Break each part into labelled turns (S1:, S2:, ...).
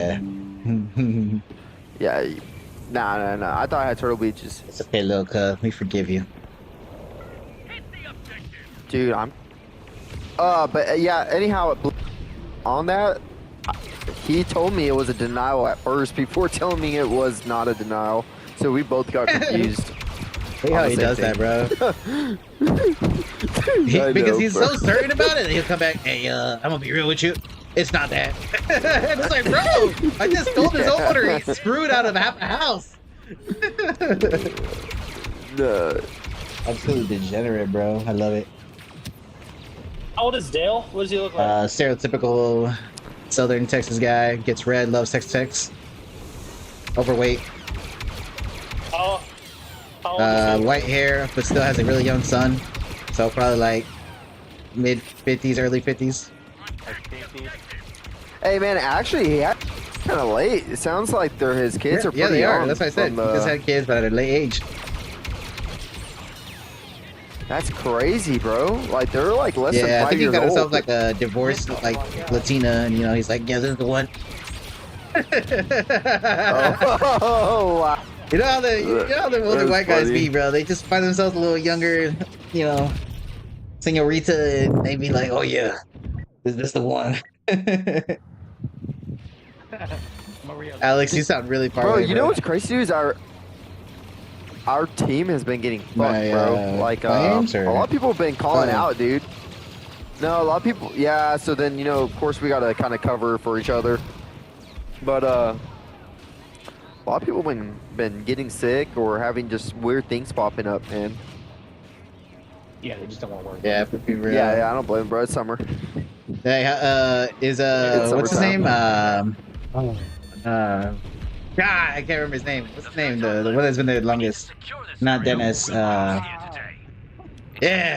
S1: Yeah.
S2: Yeah. Nah. I thought I had Turtle Beaches.
S1: It's okay, little cub. We forgive you.
S2: Dude, yeah, anyhow, on that, he told me it was a denial at first before telling me it was not a denial. So we both got confused.
S1: Look how he does that, bro. Because he's so certain about it, he'll come back. Hey, I'm gonna be real with you. It's not that. And it's like, bro, I just told his owner he's screwed out of half a house. Absolutely degenerate, bro. I love it.
S3: How old is Dale? What does he look like?
S1: Stereotypical Southern Texas guy. Gets red, loves sex. Overweight.
S3: How old is he?
S1: White hair, but still has a really young son. So probably like mid 50s, early 50s.
S2: Hey man, actually he had kind of late. It sounds like his kids are pretty
S1: they
S2: young.
S1: are. That's what I said. He just had kids, but at a late age.
S2: That's crazy, bro. Like they're like less than 5 years old.
S1: I think he got himself like a divorced like Latina, and you know he's like, yeah, this is the one.
S2: Oh, wow.
S1: You know how the older white guys be, bro. They just find themselves a little younger, you know, senorita, and they be like, oh yeah, is this the one? Alex, you sound really far
S2: bro,
S1: away,
S2: you know what's crazy, dude, is our team has been getting fucked, bro. Like, a lot of people have been calling out, dude. No, a lot of people, yeah, so then, you know, of course we got to kind of cover for each other. But, a lot of people been getting sick or having just weird things popping up, man.
S4: Yeah, they just don't want to work.
S1: Yeah, for be real.
S2: Yeah, I don't blame them, bro. It's summer.
S1: Hey, what's his name? I can't remember his name. What's his name? The one that's been there the longest. Not Dennis. Yeah,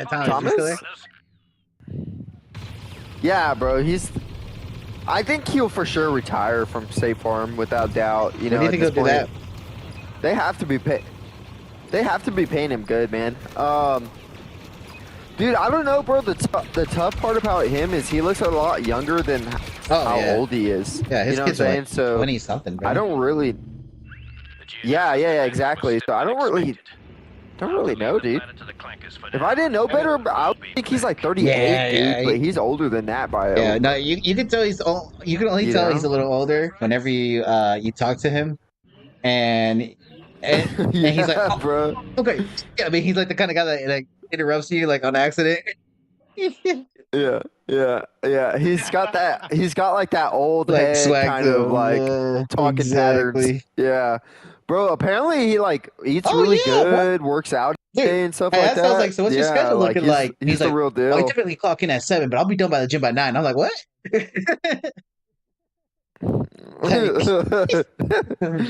S1: Thomas.
S2: Yeah, bro. I think he'll for sure retire from State Farm without doubt. You know,
S1: do you think he'll do that?
S2: They have to be paying him good, man. Dude, I don't know, bro. The tough part about him is he looks a lot younger than how old he is.
S1: Yeah, his kids are like
S2: so
S1: 20 something. Bro.
S2: I don't really. Yeah, exactly. So I don't really know, dude. If I didn't know better, I would think he's like 38, dude. But he's older than that by.
S1: Yeah, no, you can tell he's old. You can only tell he's a little older whenever you talk to him, and he's like, oh,
S2: bro.
S1: Okay, yeah, I mean he's like the kind of guy that like interrupts you like on accident.
S2: Yeah. He's got like that old like head
S1: swag
S2: kind of like talking patterns. Yeah. Bro, apparently he like eats really good, works out and stuff like that.
S1: Sounds like, so what's your schedule looking like?
S2: He's the
S1: like,
S2: real deal.
S1: I typically clock in at 7, but I'll be done by the gym by 9. I'm like, what?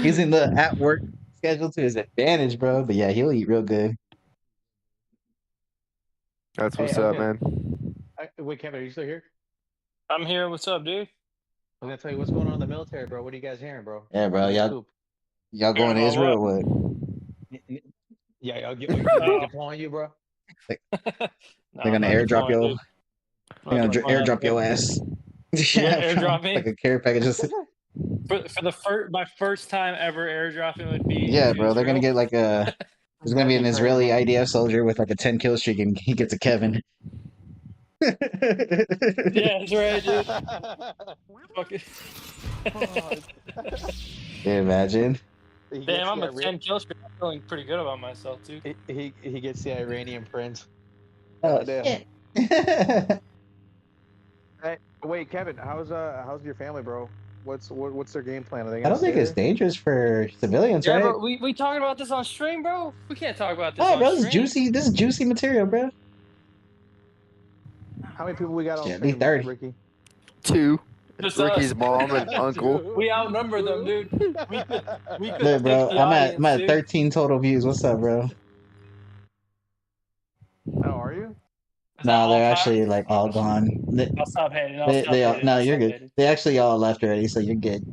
S1: Using the at work schedule to his advantage, bro. But yeah, he'll eat real good.
S2: That's what's up, man.
S4: Wait, Kevin, are you still here?
S3: I'm here. What's up, dude?
S4: I'm gonna tell you what's going on in the military, bro. What are you guys hearing, bro?
S1: Yeah, bro. Y'all going to Israel? What?
S4: Yeah, y'all deploying you, bro.
S1: They're gonna airdrop your. They're gonna airdrop your ass.
S3: Airdrop me
S1: like a care package.
S3: For my first time ever airdropping would be.
S1: Yeah, bro. They're gonna get like a. There's gonna be an Israeli IDF soldier with like a 10 kill streak, and he gets a Kevin.
S3: Yeah, that's right, dude.
S1: Can you imagine?
S3: Damn, I'm a 10 kill streak. I'm feeling pretty good about myself, too.
S4: He gets the Iranian prince.
S1: Oh, damn.
S4: Hey, wait, Kevin, how's your family, bro? What's their game plan?
S1: I don't think it's dangerous for civilians, right?
S3: Bro, we talking about this on stream, bro? We can't talk about this on
S1: bro,
S3: stream.
S1: this is juicy material, bro.
S4: How many people we got on
S1: stream,
S4: 30. Ricky?
S2: 2. It's Ricky's mom and uncle.
S3: We outnumber them, dude. We could
S1: Look, bro, I'm at 13 total views. What's up, bro?
S4: Oh, are you?
S1: No, they're actually like all gone.
S3: I'll stop hating.
S1: No, you're good. Hating. They actually all left already, so you're good.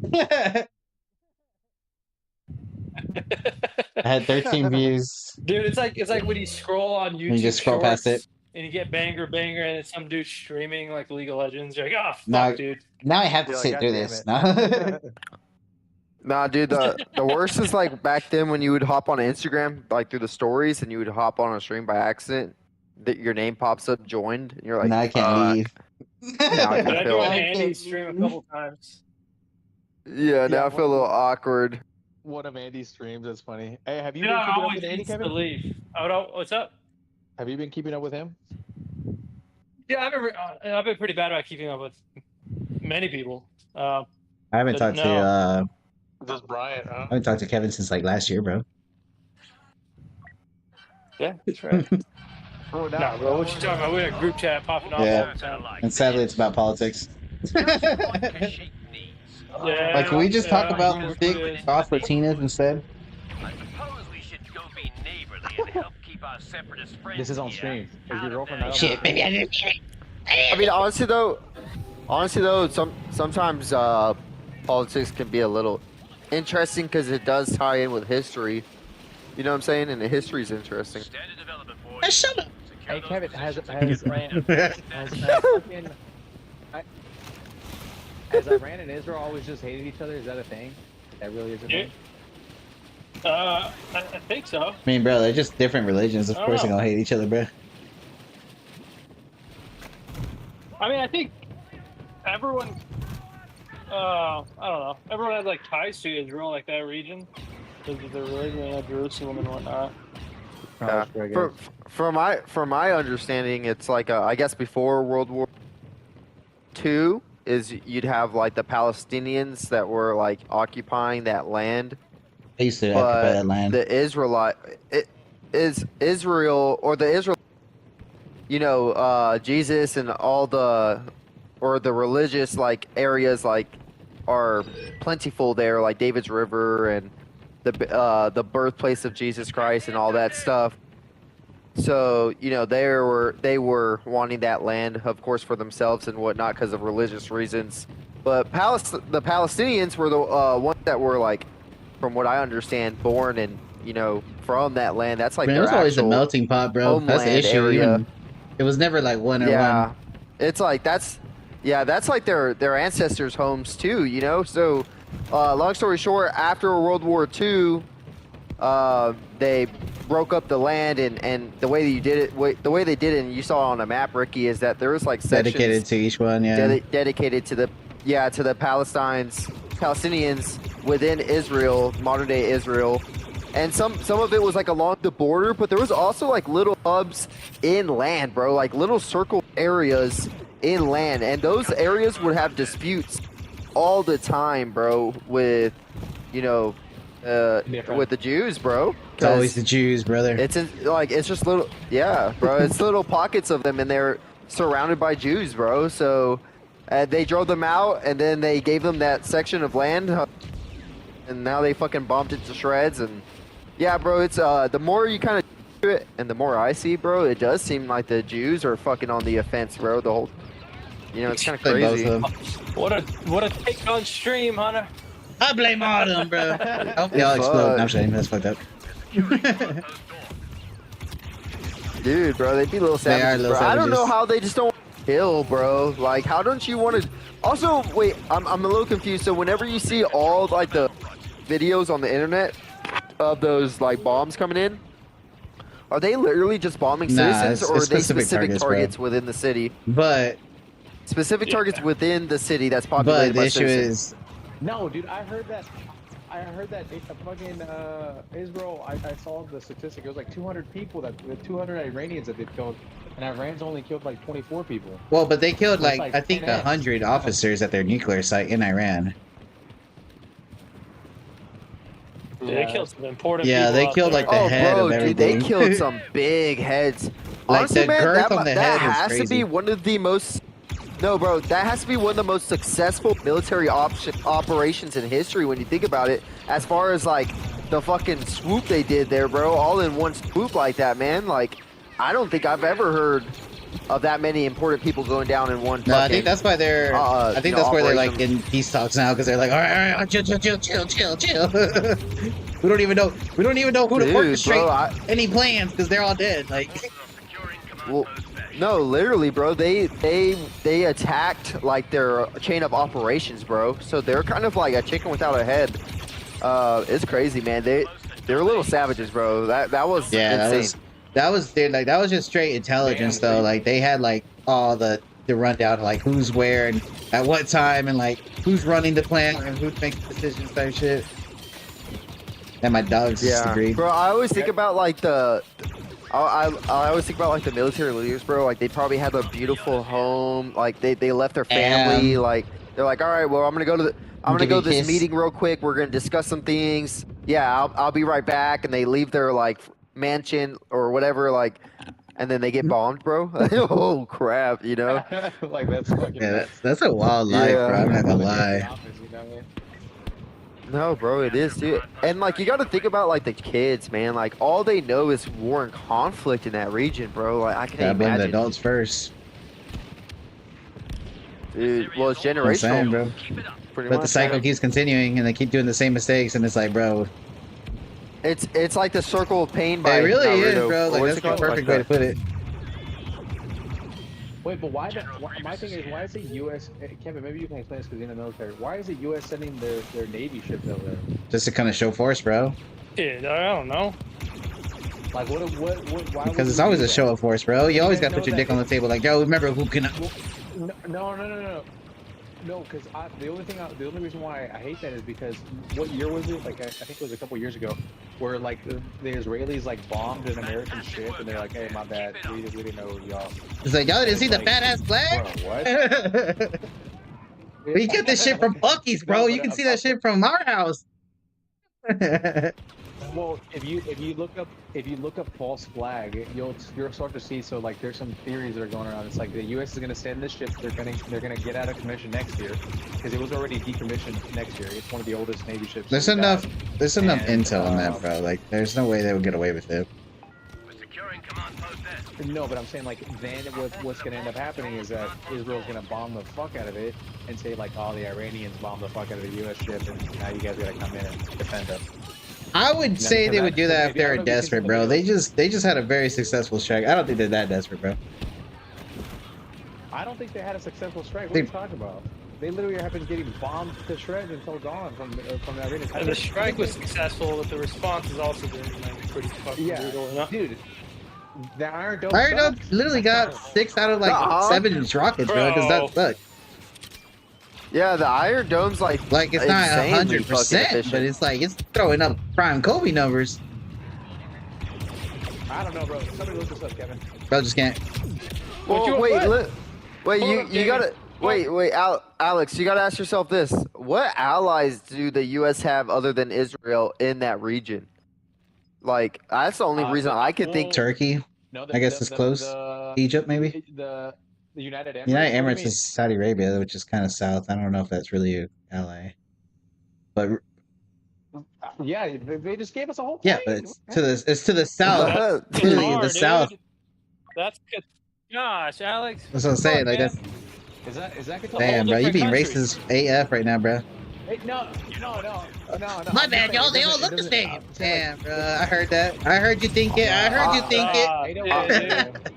S1: I had 13 views.
S3: Dude, it's like when you scroll on YouTube.
S1: You just scroll past it.
S3: and you get banger, and it's some dude streaming like League of Legends. You're like, oh fuck,
S1: No.
S3: dude.
S1: Now I have to
S4: You're
S1: sit
S4: like,
S1: through
S4: "God
S1: this.
S4: damn
S1: No.
S4: it."
S2: Nah, dude, the worst is like back then when you would hop on Instagram like through the stories and you would hop on a stream by accident. That your name pops up, joined, and you're like,
S1: Now I can't
S2: "Fuck."
S1: leave.
S2: Now I
S3: But I
S2: feel-
S3: joined
S1: I
S3: Andy's
S1: can't
S3: stream a
S1: leave.
S3: couple times.
S2: Yeah, now
S4: Yeah,
S2: I feel a little awkward.
S4: One of Andy's streams. That's funny. Hey, have you
S3: You
S4: been
S3: know, I
S4: keeping up
S3: always
S4: with Andy,
S3: needs to
S4: Kevin?
S3: leave. What's up?
S4: Have you been keeping up with him?
S3: Yeah, I've been pretty bad about keeping up with many people.
S1: I haven't
S3: But
S1: talked to
S3: no.
S4: Just Brian, huh?
S1: I haven't talked to Kevin since like last year, bro.
S3: Yeah, that's right.
S4: Bro,
S3: Nah, bro, what you talking about? We're in a group chat popping off
S1: Yeah.
S3: all the time.
S1: And sadly, it's about politics.
S3: Yeah,
S1: Like, can we just talk
S3: yeah,
S1: about
S3: yeah,
S1: big
S3: yeah.
S1: off Latinas instead?
S5: I suppose we should go be neighborly and help keep our separatist friends.
S4: This is on
S5: here
S4: stream. Is
S5: out
S4: your
S5: of
S4: girlfriend
S5: their
S4: not on
S1: Shit,
S4: stream?
S1: maybe I didn't.
S2: I mean, honestly though, sometimes politics can be a little interesting because it does tie in with history. You know what I'm saying? And the history's interesting.
S5: Standard development, boys.
S1: Hey, shut up.
S5: Secure
S4: Hey,
S5: those
S4: Kevin, has
S5: positions and get ready to-
S4: has Iran and Israel always just hated each other? Is that a thing? That really is a
S3: Yeah.
S4: thing?
S3: I think so.
S1: I mean, bro, they're just different religions. Of
S3: I don't
S1: course, they're
S3: know.
S1: gonna hate each other, bro.
S3: I mean, I think everyone. I don't know. Everyone has like ties to Israel, like that region, because of their religion, Jerusalem and whatnot.
S2: Yeah. From my understanding, it's like I guess before World War II is you'd have like the Palestinians that were like occupying that land,
S1: I used to occupy
S2: but
S1: that land.
S2: the Israel or the Israel, Jesus and all the religious like areas like are plentiful there, like David's River and the birthplace of Jesus Christ and all that stuff. So they were wanting that land, of course, for themselves and whatnot because of religious reasons. But the Palestinians were the ones that were like, from what I understand, born and from that land. That's like
S1: Man, it
S2: their
S1: was always a
S2: actual
S1: melting pot, bro. That's the
S2: homeland
S1: issue.
S2: area.
S1: Even, it was never like one or
S2: Yeah,
S1: one.
S2: it's like that's like their ancestors' homes too. So, long story short, after World War II, they broke up the land, and the way that you did it, the way they did it, and you saw on a map, Ricky, is that there was like sections
S1: Dedicated to each one, yeah.
S2: dedicated to the Palestinians within Israel, modern day Israel. And some of it was like along the border, but there was also like little hubs inland, bro, like little circle areas inland, and those areas would have disputes all the time, bro, with with the Jews, bro.
S1: It's always the Jews, brother.
S2: It's just little, yeah, bro. It's little pockets of them, and they're surrounded by Jews, bro. So they drove them out, and then they gave them that section of land, and now they fucking bombed it to shreds. And yeah, bro, it's the more you kind of do it, and the more I see, bro, it does seem like the Jews are fucking on the offense, bro. The whole, it's kind of
S1: Like both
S2: crazy.
S1: of them.
S3: What a take on stream, Hunter.
S1: I blame all of them, bro. Oh, they all explode. No, I'm saying that's fucked up.
S2: Dude, bro, they be little
S1: They are
S2: savages,
S1: little
S2: bro. I don't know
S1: savages.
S2: how they just don't kill, bro. Like, how don't you want to? Also, wait, I'm a little confused. So whenever you see all like the videos on the internet of those like bombs coming in, are they literally just bombing
S1: Nah,
S2: citizens,
S1: it's
S2: or are they
S1: specific
S2: specific
S1: targets,
S2: targets
S1: bro.
S2: within the city?
S1: But
S2: Specific targets within the city that's
S1: but
S2: populated
S1: the
S2: by
S1: issue
S2: citizens.
S1: is
S4: No, dude, I heard that fucking Israel. I saw the statistic. It was like 200 people the 200 Iranians that they killed, and Iran's only killed like 24 people.
S1: well, but they killed
S4: It's
S1: like
S4: like
S1: I think
S4: 10x.
S1: 100 officers at their nuclear site in Iran.
S3: They killed some important
S1: Yeah,
S3: people
S1: they
S3: out
S1: killed
S3: there.
S1: like the
S2: Oh,
S1: head
S2: bro,
S1: of
S2: dude, they
S1: everything.
S2: killed some big heads.
S1: Like,
S2: Honestly,
S1: the
S2: man,
S1: girth on the
S2: that
S1: head is
S2: has to
S1: crazy.
S2: be one of the most. No, bro, that has to be one of the most successful military operations in history when you think about it. As far as like the fucking swoop they did there, bro, all in one swoop like that, man. Like, I don't think I've ever heard of that many important people going down in one.
S1: No, I
S2: fucking,
S1: think that's why they're. I think that's where they're like
S2: operation.
S1: in peace talks now because they're like, all right, chill. we don't even know who to
S2: Dude,
S1: orchestrate
S2: bro,
S1: any plans because they're all dead. Like,
S5: Securing command
S2: Well,
S5: post
S2: No, literally, bro. They attacked like their chain of operations, bro. So they're kind of like a chicken without a head. It's crazy, man. They're little savages, bro. That was insane.
S1: That was dude, like that was just straight intelligence though. Like they had like all the rundown, like who's where and at what time, and like who's running the plant and who makes decisions type shit. And my dogs disagree.
S2: Bro. I always think about like I always think about like the military leaders, bro. Like they probably had a beautiful home. Like they left their family. Like they're like, all right, well I'm gonna go to this meeting real quick. We're gonna discuss some things. Yeah, I'll be right back. And they leave their like mansion or whatever, like, and then they get bombed, bro. Oh crap, you know?
S4: Like that's fucking
S1: that's a wild life, bro. I'm not gonna lie.
S2: No, bro, it is, dude. And like you got to think about like the kids, man. Like all they know is war and conflict in that region, bro. Like I can't
S1: blame
S2: imagine.
S1: the adults first,
S2: dude. Well, it's generational,
S1: bro.
S2: Pretty
S1: But
S2: much,
S1: the cycle keeps continuing, and they keep doing the same mistakes, and it's like, bro.
S2: It's like the circle of pain. By
S1: It really
S2: Naruto.
S1: is, bro. Like that's the perfect way to put it.
S4: Wait, but why? My thing is, why is the U.S. Kevin, maybe you can explain this because you're in the military. Why is the U.S. sending their Navy ships over there?
S1: Just to kind of show force, bro.
S3: Dude, I don't know.
S4: Like what? Why?
S1: Because it's always a show of force, bro. You always got to put your dick on the table, like, yo, remember who can.
S4: No, because the only reason why I hate that is because what year was it? Like I think it was a couple years ago, where like the Israelis like bombed an American ship, and they're like, "Hey, my bad, we didn't know y'all."
S1: It's like, y'all didn't see the fat ass flag?
S4: Bro, what?
S1: We get this shit from Bucky's, bro. You can see that shit from our house.
S4: Well, if you look up false flag, you'll start to see. So like, there's some theories that are going around. It's like the U.S. is going to send this ship. They're gonna get out of commission next year because it was already decommissioned next year. It's one of the oldest Navy ships.
S1: There's enough intel on that, bro. Like, there's no way they would get away with it.
S4: No, but I'm saying like then what's going to end up happening is that Israel's going to bomb the fuck out of it and say like, oh, the Iranians bombed the fuck out of the U.S. ship, and now you guys got to come in and defend us.
S1: I would say they would do that if they were desperate, bro. They just had a very successful strike. I don't think they're that desperate, bro.
S4: I don't think they had a successful strike. What are you talking about? They literally have been getting bombed to shreds until gone from the Iranians.
S3: The strike was successful, but the response has also been pretty fucking brutal.
S4: Dude. The Iron Dome.
S1: Iron Dome literally got 6 out of like 7 rockets, bro. Because that sucked.
S2: Yeah, the Iron Dome's like
S1: it's not 100%, but it's like it's throwing up prime Kobe numbers.
S4: I don't know, bro. Somebody look this up, Kevin.
S1: Bro, just can't.
S2: Well, you gotta wait, Alex. You gotta ask yourself this: what allies do the U.S. have other than Israel in that region? Like that's the only reason I could think.
S1: Turkey.
S4: No,
S1: I guess it's close. Egypt, maybe.
S4: The United Emirates.
S1: United Emirates is Saudi Arabia, which is kind of south. I don't know if that's really an ally. But
S4: yeah, they just gave us a whole
S1: plane. Yeah, but it's to the south. Clearly in the south.
S3: That's good. Gosh, Alex.
S1: That's what I'm saying. Like that's.
S4: Is that
S1: Damn, bro, you being racist AF right now, bro.
S4: Hey, no.
S1: My bad, y'all. They all look the same. Damn, bro. I heard that. I heard you think it. I heard you think it.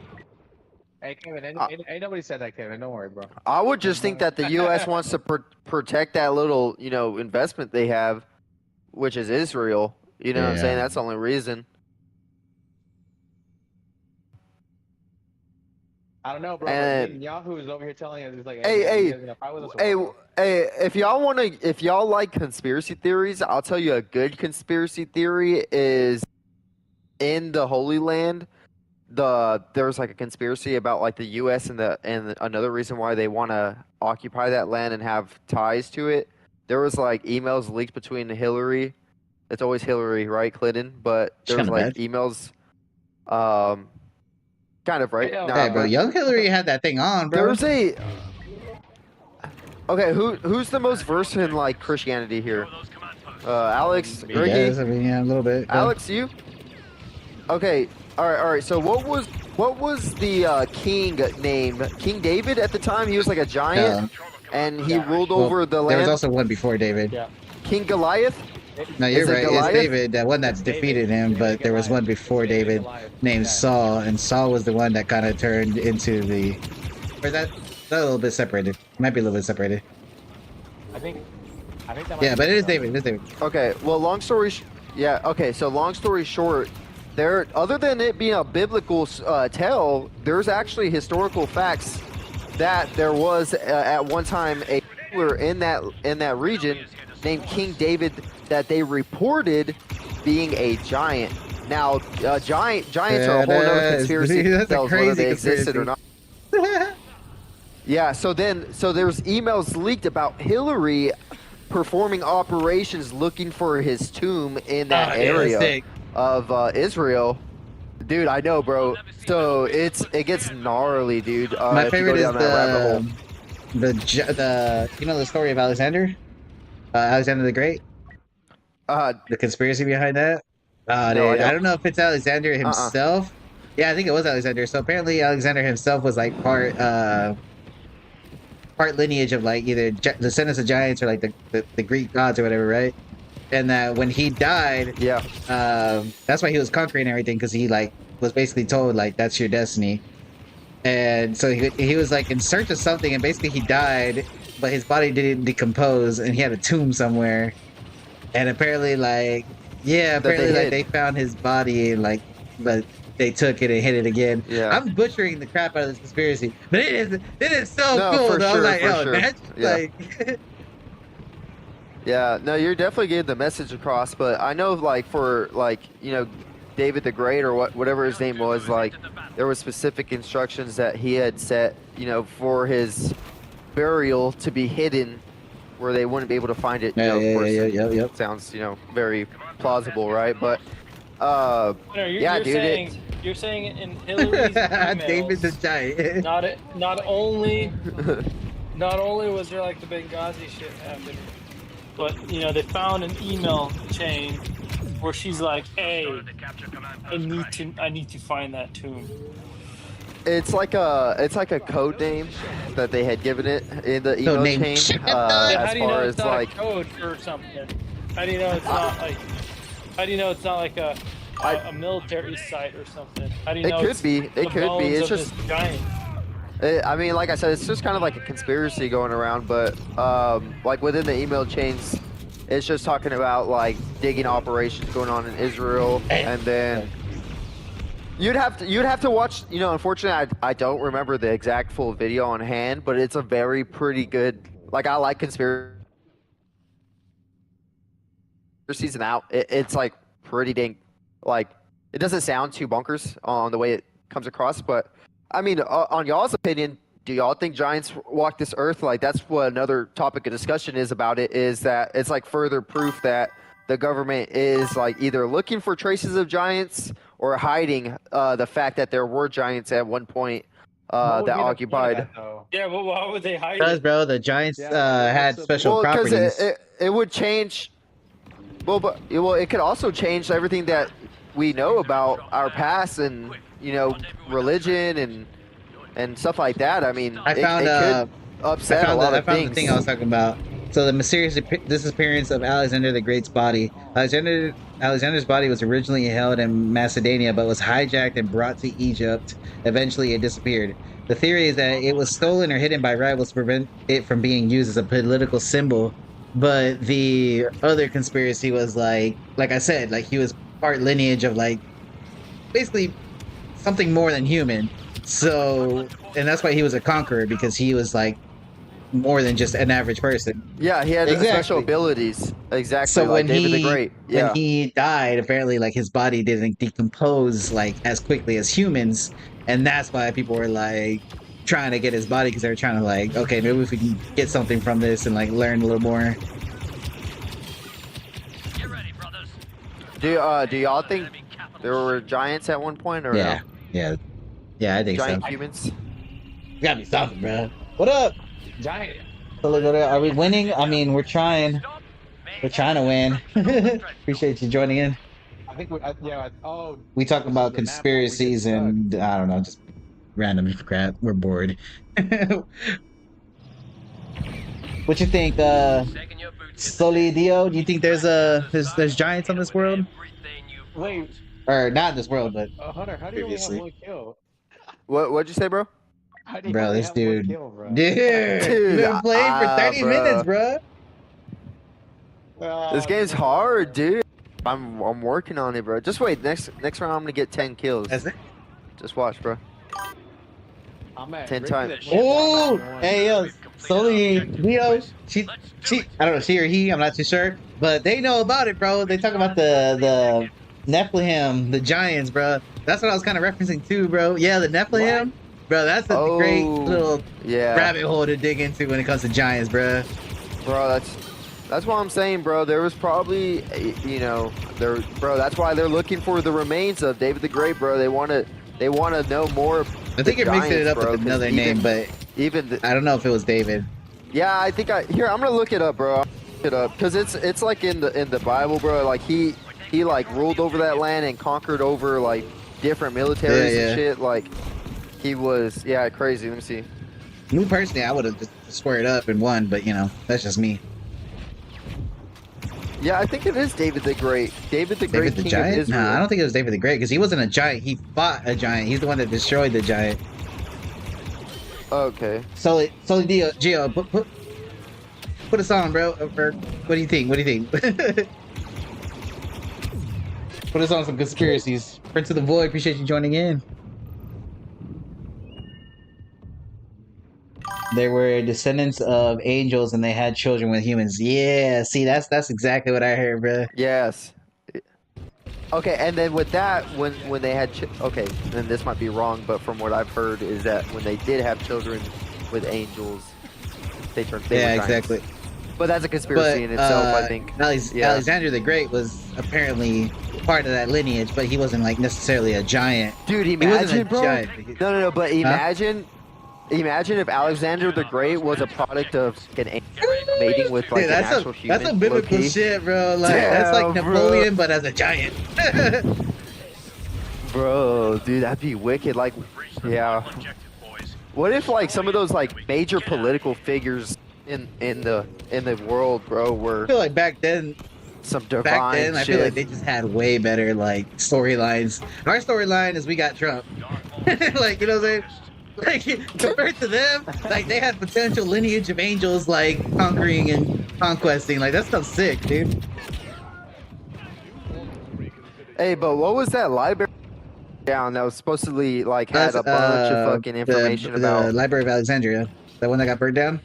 S4: Hey, Kevin, ain't nobody said that, Kevin. Don't worry, bro.
S2: I would just think that the U.S. wants to protect that little, investment they have, which is Israel. You know what I'm saying? That's the only reason.
S4: I don't know, bro. And Yahoo is over here telling us, he's like,
S2: hey, if y'all like conspiracy theories, I'll tell you a good conspiracy theory is in the Holy Land. There's like a conspiracy about like the U.S. and another reason why they want to occupy that land and have ties to it. There was like emails leaked between Hillary. It's always Hillary, right, Clinton? But there was like emails, kind of right.
S1: Hey, bro, young Hillary had that thing on, bro.
S2: Okay, who's the most versed in like Christianity here? Alex, Ricky.
S1: Yes, I mean, yeah, a little bit.
S2: Alex, you? Okay. All right. So what was the king name? King David at the time. He was like a giant, and he ruled over the land.
S1: There was also one before David.
S2: Yeah. King Goliath.
S1: No, you're
S2: Is it
S1: right. It's
S2: Goliath?
S1: David, that one that's defeated him, but there was one before David named Saul, and Saul was the one that kind of turned into the. Or that a little bit separated. Might be a little bit separated.
S4: I think that might
S1: Yeah,
S4: be
S1: but it is
S4: different,
S1: David. It is David.
S2: Okay, well, long story yeah, okay, so long story short, there, other than it being a biblical tale, there's actually historical facts that there was at one time a ruler in that region named King David that they reported being a giant. Now, giants are a whole other conspiracy
S1: That's a
S2: themselves, whether they
S1: crazy
S2: existed or not. Yeah, so there's emails leaked about Hillary performing operations looking for his tomb in that area of Israel. Dude, I know, bro. So it gets gnarly, dude.
S1: My
S2: if you
S1: favorite
S2: go
S1: is
S2: down that rabbit hole.
S1: the you know the story of Alexander, Alexander the Great, the conspiracy behind that.
S2: No, I
S1: I
S2: don't.
S1: don't know if it's Alexander himself. Yeah, I think it was Alexander. So apparently Alexander himself was like part lineage of like either descendants of giants or like the Greek gods or whatever, right? And that when he died,
S2: Yeah.
S1: that's why he was conquering everything, because he like was basically told like that's your destiny. And so he was like in search of something, and basically he died, but his body didn't decompose, and he had a tomb somewhere. And apparently, like, yeah, apparently like they found his body, and like, but they took it and hid it again.
S2: Yeah.
S1: I'm butchering the crap out of this conspiracy, but it is so
S2: No,
S1: cool.
S2: for
S1: Though.
S2: sure,
S1: I'm like,
S2: for
S1: yo,
S2: sure.
S1: that's
S2: Yeah.
S1: like.
S2: Yeah, no, you're definitely getting the message across, but I know, like, for, like, you know, David the Great or whatever his name was, like, there was specific instructions that he had set, you know, for his burial to be hidden where they wouldn't be able to find it. You know, of course,
S1: Yep.
S2: sounds, you know, very plausible, right? But, yeah, dude,
S3: you're saying in Hillary's emails,
S1: David the Giant.
S3: not only was there like the Benghazi shit happening, but you know they found an email chain where she's like, "Hey, I need to find that tomb."
S2: it's like a code name that they had given it in the email chain.
S3: How
S2: As
S3: do you know
S2: far
S3: it's
S2: as
S3: not
S2: like
S3: a code for something? How do you know it's not like? How do you know it's not like a military site or something? How do you know?
S2: It could be. It could be. It's just
S3: giant.
S2: I mean, like I said, it's just kind of like a conspiracy going around, but like within the email chains, it's just talking about like digging operations going on in Israel, and then you'd have to watch. You know, unfortunately, I don't remember the exact full video on hand, but it's a very pretty good. Like I like conspiracies, and out. It's like pretty dang. Like it doesn't sound too bonkers on the way it comes across, but. I mean, on y'all's opinion, do y'all think giants walk this earth? Like, that's what another topic of discussion is about it, is that it's like further proof that the government is like either looking for traces of giants or hiding the fact that there were giants at one point that occupied.
S3: Yeah, but why would they hide
S1: Because,
S3: it?
S1: bro, the giants had special properties.
S2: Because it would change. Well, it could also change everything that we know about our past and. You know, religion and stuff like that. I mean,
S1: I found
S2: it could upset a lot of things.
S1: I found the thing I was talking about. So the mysterious disappearance of Alexander the Great's body. Alexander's body was originally held in Macedonia, but was hijacked and brought to Egypt. Eventually, it disappeared. The theory is that it was stolen or hidden by rivals to prevent it from being used as a political symbol. But the other conspiracy was like I said, like he was part lineage of like basically something more than human. So, and that's why he was a conqueror, because he was like more than just an average person.
S2: Yeah, he had special abilities. Exactly.
S1: So
S2: like David the Great. Yeah.
S1: When he died, apparently like his body didn't decompose like as quickly as humans, and that's why people were like trying to get his body, because they were trying to like, okay, maybe if we can get something from this and like learn a little more.
S5: Get ready, brothers.
S2: Do y'all think there were giants at one point, or no?
S1: Yeah, I think
S2: Giant
S1: so.
S2: humans.
S1: Gotta be something, bro. What up?
S4: Giant.
S1: So look, are we winning? I mean, we're trying. We're trying to win. Appreciate you joining in.
S4: I think
S1: We talk about conspiracies and I don't know, just random crap. We're bored. What you think? Solidio, do you think there's giants on this world?
S4: Wait,
S1: Or not in this world, but
S4: Hunter, how do you only have
S1: previously.
S4: one kill?
S2: What'd you say, bro?
S4: How do you
S1: Bro,
S4: only
S1: this
S4: have one
S1: dude.
S4: kill, bro?
S1: Dude, you've
S2: Dude,
S1: been playing for 30 minutes, bro.
S2: This game's hard, dude. I'm working on it, bro. Just wait. Next round, I'm gonna get 10 kills.
S1: That's it.
S2: Just watch, bro.
S4: I'm at
S2: 10 times.
S1: Oh, hey, yo, Solidio, she, I don't know, she or he, I'm not too sure, but they know about it, bro. They talk about the Nephilim, the giants, bro. That's what I was kind of referencing too, bro. Yeah, the Nephilim, bro. That's a great little rabbit hole to dig into when it comes to giants, bro.
S2: Bro, that's what I'm saying, bro. There was probably, you know, bro. That's why they're looking for the remains of David the Great, bro. They want to know more.
S1: I think you're mixing it up with another name, but I don't know if it was David.
S2: Yeah, I think I'm gonna look it up, bro. I'll look it up because it's like in the Bible, bro. Like he like ruled over that land and conquered over like different militaries and shit. Like he was crazy. Let me see.
S1: Me personally, I would have just squared up and won, but you know that's just me.
S2: Yeah, I think it is David the Great. David the Great,
S1: the
S2: King
S1: Giant?
S2: of Israel.
S1: No, I don't think it was David the Great because he wasn't a giant. He fought a giant. He's the one that destroyed the giant.
S2: Okay.
S1: Gio, put us on, bro. Or, what do you think? What do you think? Put us on some conspiracies. Prince of the Void, appreciate you joining in. They were descendants of angels and they had children with humans. Yeah, see, that's exactly what I heard, bro.
S2: Yes. Okay, and then with that, when they had okay, then this might be wrong, but from what I've heard is that when they did have children with angels, they turned.
S1: Yeah, exactly.
S2: But that's a conspiracy in itself, I think.
S1: Alexander the Great was apparently part of that lineage, but he wasn't like necessarily a giant.
S2: Dude, imagine, bro. No, but imagine. Imagine if Alexander the Great was a product of an angel mating with like an actual human.
S1: That's a biblical shit, bro. Like that's like Napoleon, but as a giant.
S2: Bro, dude, that'd be wicked. Like, yeah. What if like some of those like major political figures in the world, bro, were?
S1: I feel like back then.
S2: Some divine shit.
S1: I feel like they just had way better like storylines. Our storyline is we got Trump. Like, you know what I'm saying? Like, compared to them, like, they had potential lineage of angels, like, conquering and conquesting. Like, that stuff's sick, dude.
S2: Hey, but what was that library down that was supposedly, like, had a bunch of fucking information about?
S1: The Library of Alexandria. That one that got burned down?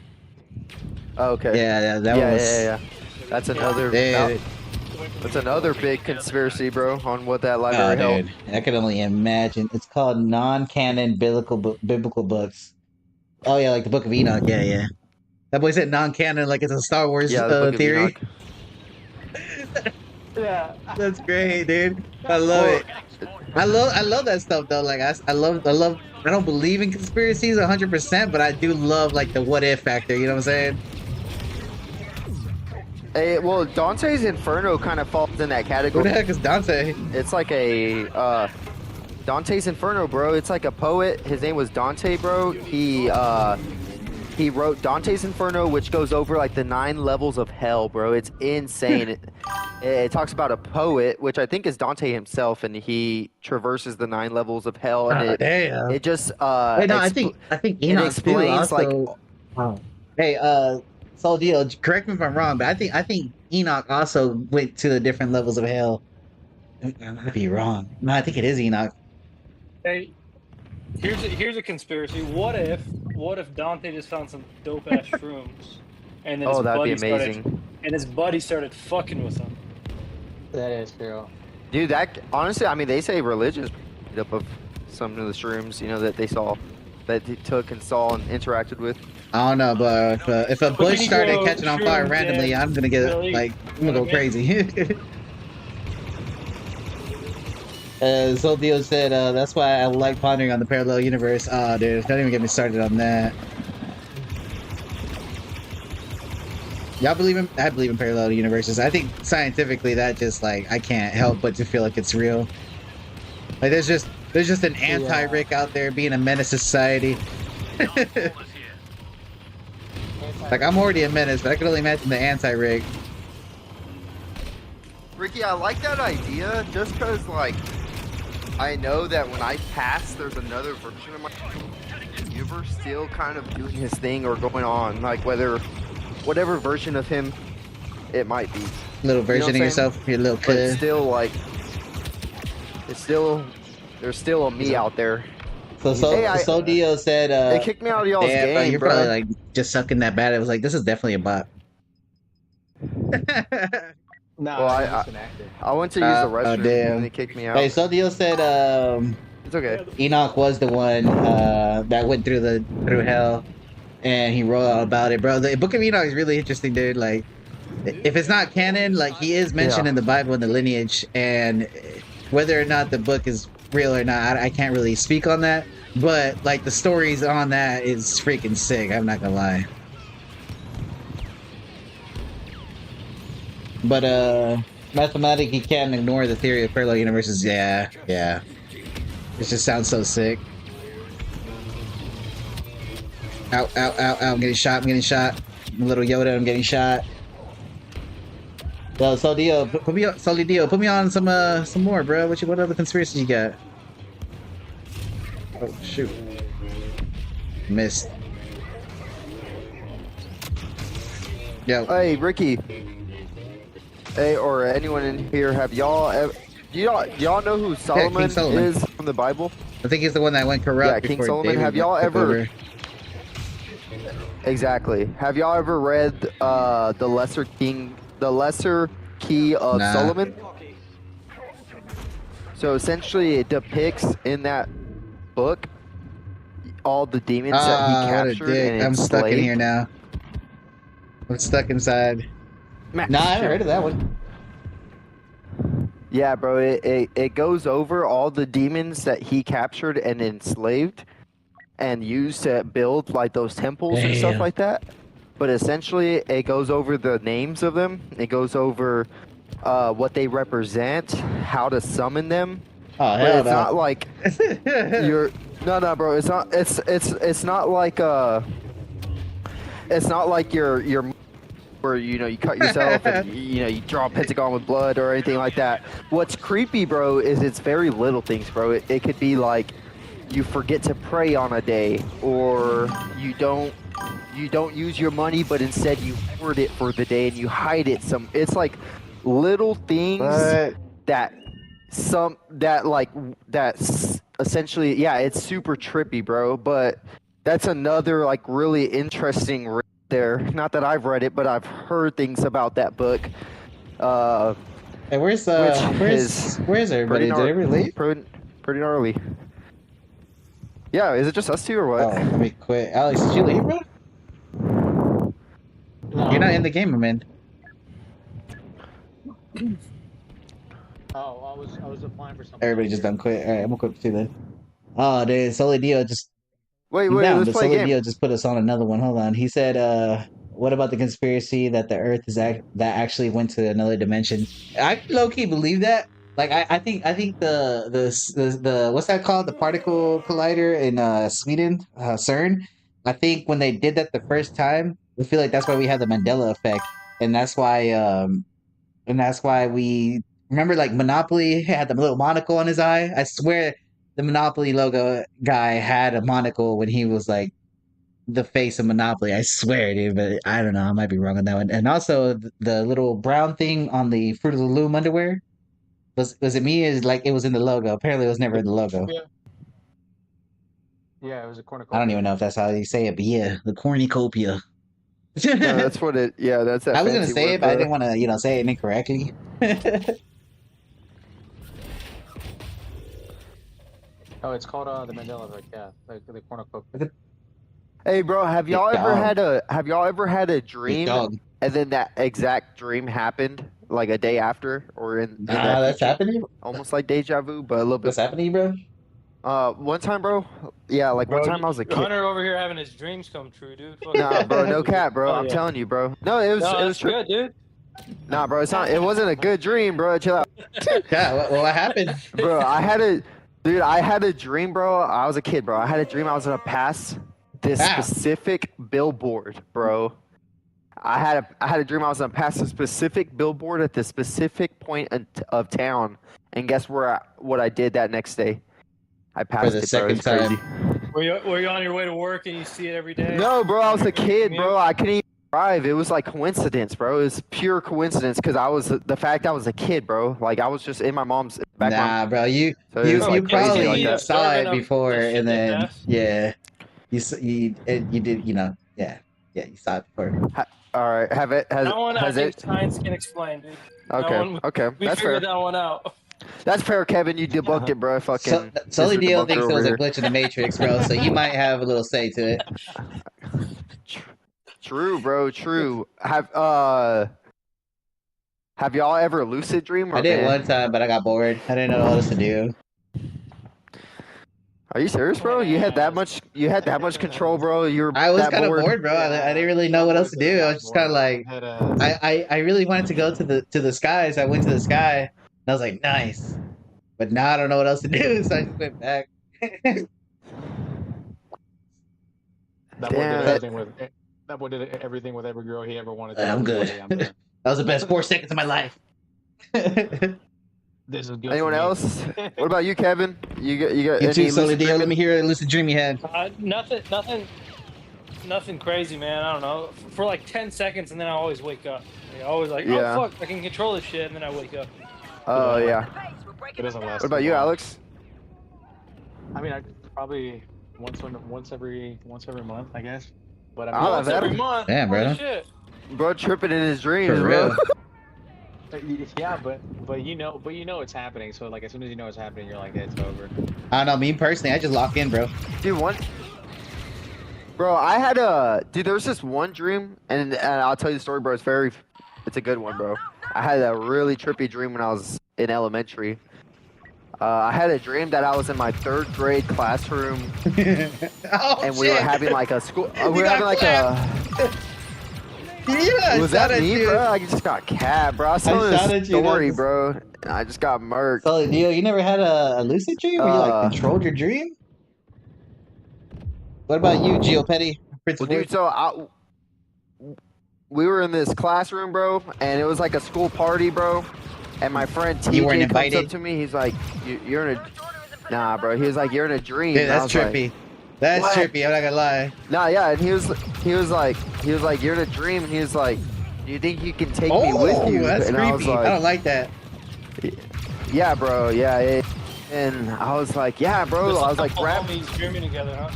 S2: Oh, okay.
S1: Yeah, that one was...
S2: Yeah. That's another... That's another big conspiracy, bro, on what that library held.
S1: Dude, I can only imagine. It's called non-canon biblical books. Oh yeah, like the Book of Enoch. Yeah. That boy said non-canon like it's a Star Wars theory. Yeah, that's great, dude. I love it. I love that stuff though. Like I love. I don't believe in conspiracies 100%, but I do love like the what if factor. You know what I'm saying?
S2: Hey, well, Dante's Inferno kind of falls in that category.
S1: Who the heck is Dante?
S2: It's like a Dante's Inferno, bro. It's like a poet. His name was Dante, bro. He wrote Dante's Inferno, which goes over like the 9 levels of hell, bro. It's insane. It talks about a poet, which I think is Dante himself, and he traverses the 9 levels of hell. And it just
S1: Wait, no, I think Enoch
S2: explains
S1: also, like. Hey, Soul Deal, correct me if I'm wrong, but I think Enoch also went to the different levels of hell. I might be wrong. No, I think it is Enoch.
S3: Hey, here's a conspiracy. What if Dante just found some dope ass shrooms, and then his buddy started fucking with him?
S4: That is true.
S2: Dude, that honestly, I mean, they say religion is made up of some of the shrooms, you know, that they saw, that he took and saw and interacted with.
S1: I don't know, but if a bush started catching on fire randomly, I'm gonna get like I'm gonna go crazy. Zoldio said that's why I like pondering on the parallel universe. Oh, dude, don't even get me started on that. Y'all believe in? I believe in parallel universes. I think scientifically that just like I can't help but to feel like it's real. Like there's just an anti-Rick out there being a menace to society. Like I'm already a menace, but I can only imagine the anti-Rick.
S2: Ricky, I like that idea just because, like, I know that when I pass, there's another version of my universe still kind of doing his thing or going on, like whatever version of him it might be.
S1: Little version of yourself, your little
S2: But
S1: kid.
S2: it's still like, there's still a me out there.
S1: So Dio said,
S2: they kicked me out of y'all's
S1: damn,
S2: game,
S1: bro, you're
S2: bro.
S1: probably like just sucking that bad. It was like, this is definitely a bot.
S4: Nah,
S2: Well,
S4: I'm just an actor.
S2: I went to use the restroom
S1: damn.
S2: and they kicked me out.
S1: Hey, so Dio said,
S2: It's okay.
S1: Enoch was the one that went through hell, and he wrote all about it, bro. The Book of Enoch is really interesting, dude. Like, if it's not canon, like he is mentioned in the Bible in the lineage, and whether or not the book is real or not, I can't really speak on that. But like the stories on that is freaking sick. I'm not gonna lie. But mathematically, you can't ignore the theory of parallel universes. Yeah. It just sounds so sick. Ow, I'm getting shot, I'm little Yoda, I'm getting shot. Yo, Dio, put me on some more, bro. What other conspiracies you got? Oh shoot. Missed. Yo.
S2: Hey, Ricky. Hey, or anyone in here, have y'all ever... Do y'all know who Solomon, is from the Bible?
S1: I think he's the one that went corrupt.
S2: Yeah, King Solomon. Have y'all ever... Exactly. Have y'all ever read the Lesser Key of Solomon? So essentially, it depicts in that book all the demons that he captured and
S1: I'm stuck in
S2: enslaved.
S1: here now. I'm stuck inside. Nah, I haven't heard of that one.
S2: Yeah, bro, it goes over all the demons that he captured and enslaved and used to build like those temples and stuff like that. But essentially, it goes over the names of them. It goes over what they represent, how to summon them.
S1: Oh,
S2: but
S1: hell
S2: it's not like you're no, bro. It's not. It's not like It's not like you're where you cut yourself and you draw a pentagon with blood or anything like that. What's creepy, bro, is it's very little things, bro. It could be like you forget to pray on a day, or you don't use your money, but instead you hoard it for the day and you hide it. It's like little things that's essentially, yeah, it's super trippy, bro. But that's another like really interesting there. Not that I've read it, but I've heard things about that book.
S1: Hey, where's everybody? Did everybody leave?
S2: Pretty gnarly. Yeah, is it just us two or what?
S1: Oh, let me quit. Alex, did you leave, bro?
S4: No.
S1: You're not in the game, I'm in.
S4: Oh, I was applying for something.
S1: Everybody just done quit. Alright, I'm gonna quit too then. Oh, dude, Solidio just...
S2: Wait, let's play a game.
S1: Solidio just put us on another one. Hold on. He said, what about the conspiracy that the Earth is that actually went to another dimension? I low-key believe that. Like, I think the what's that called? The particle collider in Sweden, CERN. I think when they did that the first time, I feel like that's why we had the Mandela effect, and that's why we remember, like, Monopoly had the little monocle on his eye. I swear the Monopoly logo guy had a monocle when he was like the face of Monopoly. I swear, dude, but I don't know. I might be wrong on that one. And also the little brown thing on the Fruit of the Loom underwear. Was it me? Is like it was in the logo. Apparently, it was never in the logo.
S4: Yeah, it was a cornucopia.
S1: I don't even know if that's how you say it, but yeah, the cornucopia.
S2: No, that's what it. Yeah, that's that.
S1: I was gonna
S2: fancy
S1: say
S2: word,
S1: it, but I
S2: bro.
S1: didn't want to, say it incorrectly.
S4: Oh, it's called the Mandela effect. Yeah, like the cornucopia.
S2: Hey, bro, have y'all ever had a dream and then that exact dream happened like a day after or in that
S1: that's happening.
S2: Almost like deja vu, but a little bit.
S1: What's happening, bro?
S2: One time, bro. Yeah, like one time I was a kid.
S3: Hunter over here having his dreams come true, dude. Fuck
S2: Nah, bro, no cap, bro.
S3: Oh,
S2: I'm
S3: yeah.
S2: telling you, bro. No, it was true.
S3: Good, dude.
S2: Nah, bro, it wasn't a good dream, bro. Chill out.
S1: Yeah, what happened?
S2: Bro, I had a dream, bro. I was a kid, bro. I had a dream I was gonna pass this specific billboard, bro. I had a dream I was gonna pass a specific billboard at the specific point of town, and guess what I did that next day? I passed
S1: the
S2: it, bro. It's
S1: second
S2: crazy.
S3: Were you on your way to work and you see it every day?
S2: No, bro, I was a kid, bro. I couldn't even drive. It was like coincidence, bro. It was pure coincidence because the fact I was a kid, bro. Like I was just in my mom's back.
S1: Nah, bro, you
S2: like
S1: probably
S2: like
S1: saw it before, and then
S3: fast.
S1: yeah, you did, you know, yeah, you saw it before.
S2: All right, has
S3: I think
S2: it?
S3: science can explain, dude.
S2: Okay,
S3: We
S2: that's
S3: figured
S2: fair.
S3: that one out.
S2: That's fair, Kevin. You debunked it, bro. Fucking.
S1: Sully
S2: Mr.
S1: Deal
S2: Debunker
S1: thinks it was
S2: over
S1: a
S2: here.
S1: glitch in the Matrix, bro. So you might have a little say to it.
S2: True, bro. True. Have y'all ever lucid dream?
S1: I did one time, but I got bored. I didn't know what else to do.
S2: Are you serious, bro? You had that much. You had that much control, bro.
S1: I was kind of bored, bro. I didn't really know what else to do. I was just kind of like, I really wanted to go to the skies. I went to the sky, and I was like, nice. But now I don't know what else to do, so I just went back.
S4: That boy did everything with every girl he ever wanted to.
S1: I'm good. That was the best 4 seconds of my life.
S4: This is good.
S2: Anyone else? What about you, Kevin? You got
S1: You
S2: any
S1: too, Sully
S2: lucid
S1: Deal. Let
S2: dreaming?
S1: me hear a lucid dream you had.
S3: Nothing crazy, man. I don't know. For like 10 seconds, and then I always wake up. I always like,
S2: Yeah.
S3: oh fuck, I can control this shit, and then I wake up.
S2: Oh yeah.
S4: It doesn't last.
S2: What about you, Alex?
S4: I mean, I probably once every month, I guess. But I
S2: Oh,
S4: mean,
S3: Once every month.
S1: Damn,
S3: Holy
S1: bro.
S3: shit.
S2: Bro, tripping in his dreams,
S1: For
S2: bro.
S1: real.
S4: yeah, but you know it's happening. So like as soon as you know it's happening, you're like, it's over.
S1: I don't know. Me personally, I just lock in, bro.
S2: Dude, Bro, there was this one dream, and I'll tell you the story, bro. It's a good one, bro. I had a really trippy dream when I was in elementary. I had a dream that I was in my 3rd grade classroom, and we were having like a school. We were having like a.
S1: Yeah,
S2: Was that me, bro? I just got capped, bro. I was telling this story, bro. And I just got murked.
S1: Sully Deal, you never had a lucid dream where you like controlled your dream? What about you, Gio Petty?
S2: Well, dude, so we were in this classroom, bro, and it was like a school party, bro. And my friend TJ comes up to me. He's like, "You're in a nah, bro." He was like, "You're in a dream."
S1: Dude, that's trippy.
S2: Like,
S1: that's
S2: what?
S1: trippy. I'm not gonna lie.
S2: Nah, yeah, and he was like, "You're in a dream," and he was like, "Do you think you can take me with you?"
S1: That's
S2: and
S1: creepy.
S2: I was like,
S1: I don't like that.
S2: Yeah, bro. Yeah. And I was like, "Yeah, bro." I was like, "Grab."
S3: Homies dreaming together, huh?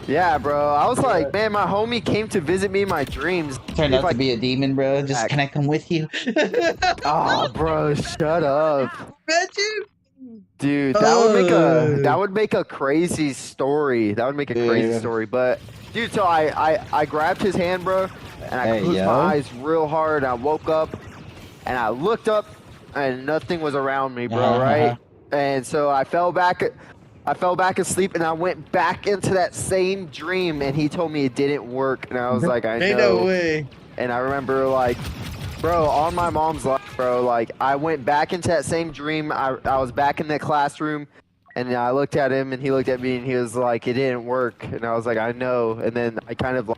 S2: Yeah, bro. I was like, man, my homie came to visit me in my dreams.
S1: Turned out to be a demon, bro. Just can I come with you?
S2: Oh, bro, shut up.
S1: Imagine.
S2: Dude, that would make a crazy story. That would make a crazy story. But dude, so I grabbed his hand, bro, and I closed my eyes real hard. And I woke up, and I looked up, and nothing was around me, bro. Right? And so I fell back asleep, and I went back into that same dream, and he told me it didn't work, and I was like, I know.
S1: Ain't no way.
S2: And I remember, like, bro, on my mom's life, bro, like, I went back into that same dream. I was back in the classroom, and I looked at him, and he looked at me, and he was like, it didn't work. And I was like, I know. And then I kind of like,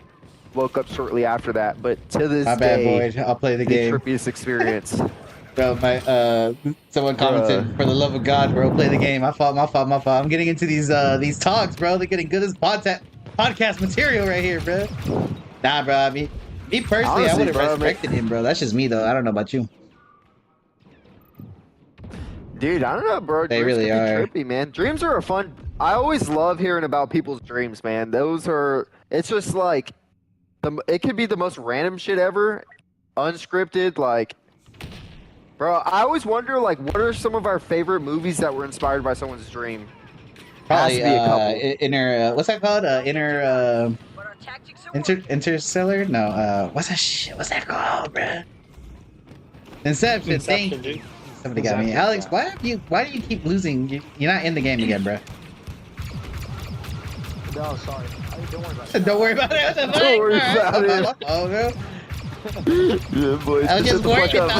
S2: woke up shortly after that. But to this
S1: My bad, boy. I'll play the game.
S2: Trippiest experience.
S1: Bro, someone commented, for the love of God, bro, play the game. My fault. I'm getting into these talks, bro. They're getting good as podcast material right here, bro. Nah, bro. Me personally, honestly, I would have resurrected him, bro. That's just me, though. I don't know about you.
S2: Dude, I don't know, bro.
S1: They
S2: Dreams
S1: really
S2: can
S1: are.
S2: be trippy, man. Dreams are a fun. I always love hearing about people's dreams, man. It's just like, it could be the most random shit ever, unscripted, like. Bro, I always wonder, like, what are some of our favorite movies that were inspired by someone's dream?
S1: Probably,
S2: Has to be a couple.
S1: what's that called? Interstellar? No, what's that shit? What's that called, bro? Inception,
S3: dude.
S1: Somebody got me. Alex, why do you keep losing? You're not in the game again, bro.
S4: No, sorry. Don't worry about it.
S1: Don't worry about it.
S2: Don't worry about it.
S1: Oh, bro.
S2: Yeah, boys.
S1: I was just worried
S2: up.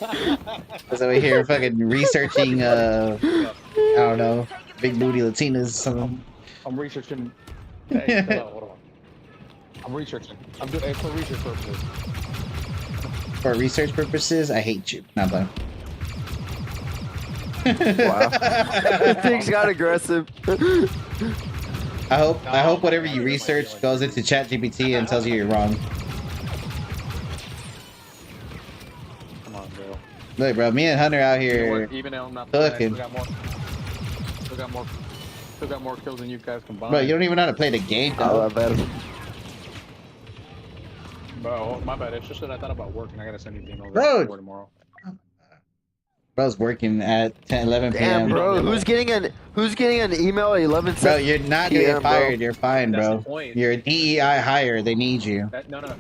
S1: I was over here fucking researching, I don't know, big booty Latinas. Something.
S4: I'm researching. Hey, hold on. I'm researching. I'm doing it for research purposes.
S1: For research purposes, I hate you. Not bad.
S2: Wow. Things got aggressive.
S1: I hope whatever you research goes into ChatGPT and tells you you're wrong.
S4: Come on, bro.
S1: Look, bro, me and Hunter out here
S4: Even though I'm not
S1: cooking.
S4: Still got more kills than you guys combined.
S1: Bro, you don't even know how to play the game,
S2: I love
S1: dog.
S2: that.
S4: Bro, my bad. It's just that I thought about work and I gotta send you emails
S1: Bro.
S4: for tomorrow.
S1: Bro's working at 11 p.m.
S2: Damn, bro, who's getting an email at 11?
S1: Bro, you're not gonna get fired.
S2: Bro.
S1: You're fine,
S4: That's
S1: bro.
S4: the point.
S1: You're an EEI hire. They need you.
S4: No.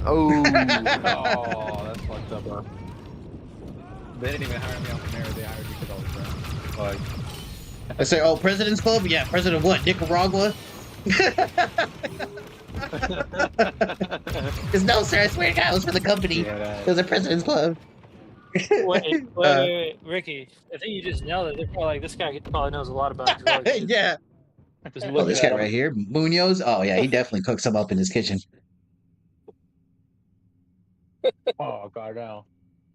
S2: Oh.
S4: Oh, that's fucked up, bro. They didn't even hire me off the mayor. They hired me because I was brown.
S1: I say, oh, President's Club? Yeah, President what? Nicaragua? Because no, sir, I swear to God, it was for the company.
S4: Yeah,
S1: It was a President's Club.
S3: wait, Ricky. I think you just nailed it. They're probably like, this guy probably knows a lot about drugs.
S1: Yeah.
S3: Just
S1: Oh,
S3: look
S1: this
S3: at
S1: guy
S3: him.
S1: right here, Munoz. Oh, yeah, he definitely cooks some up in his kitchen.
S4: Oh, God, no.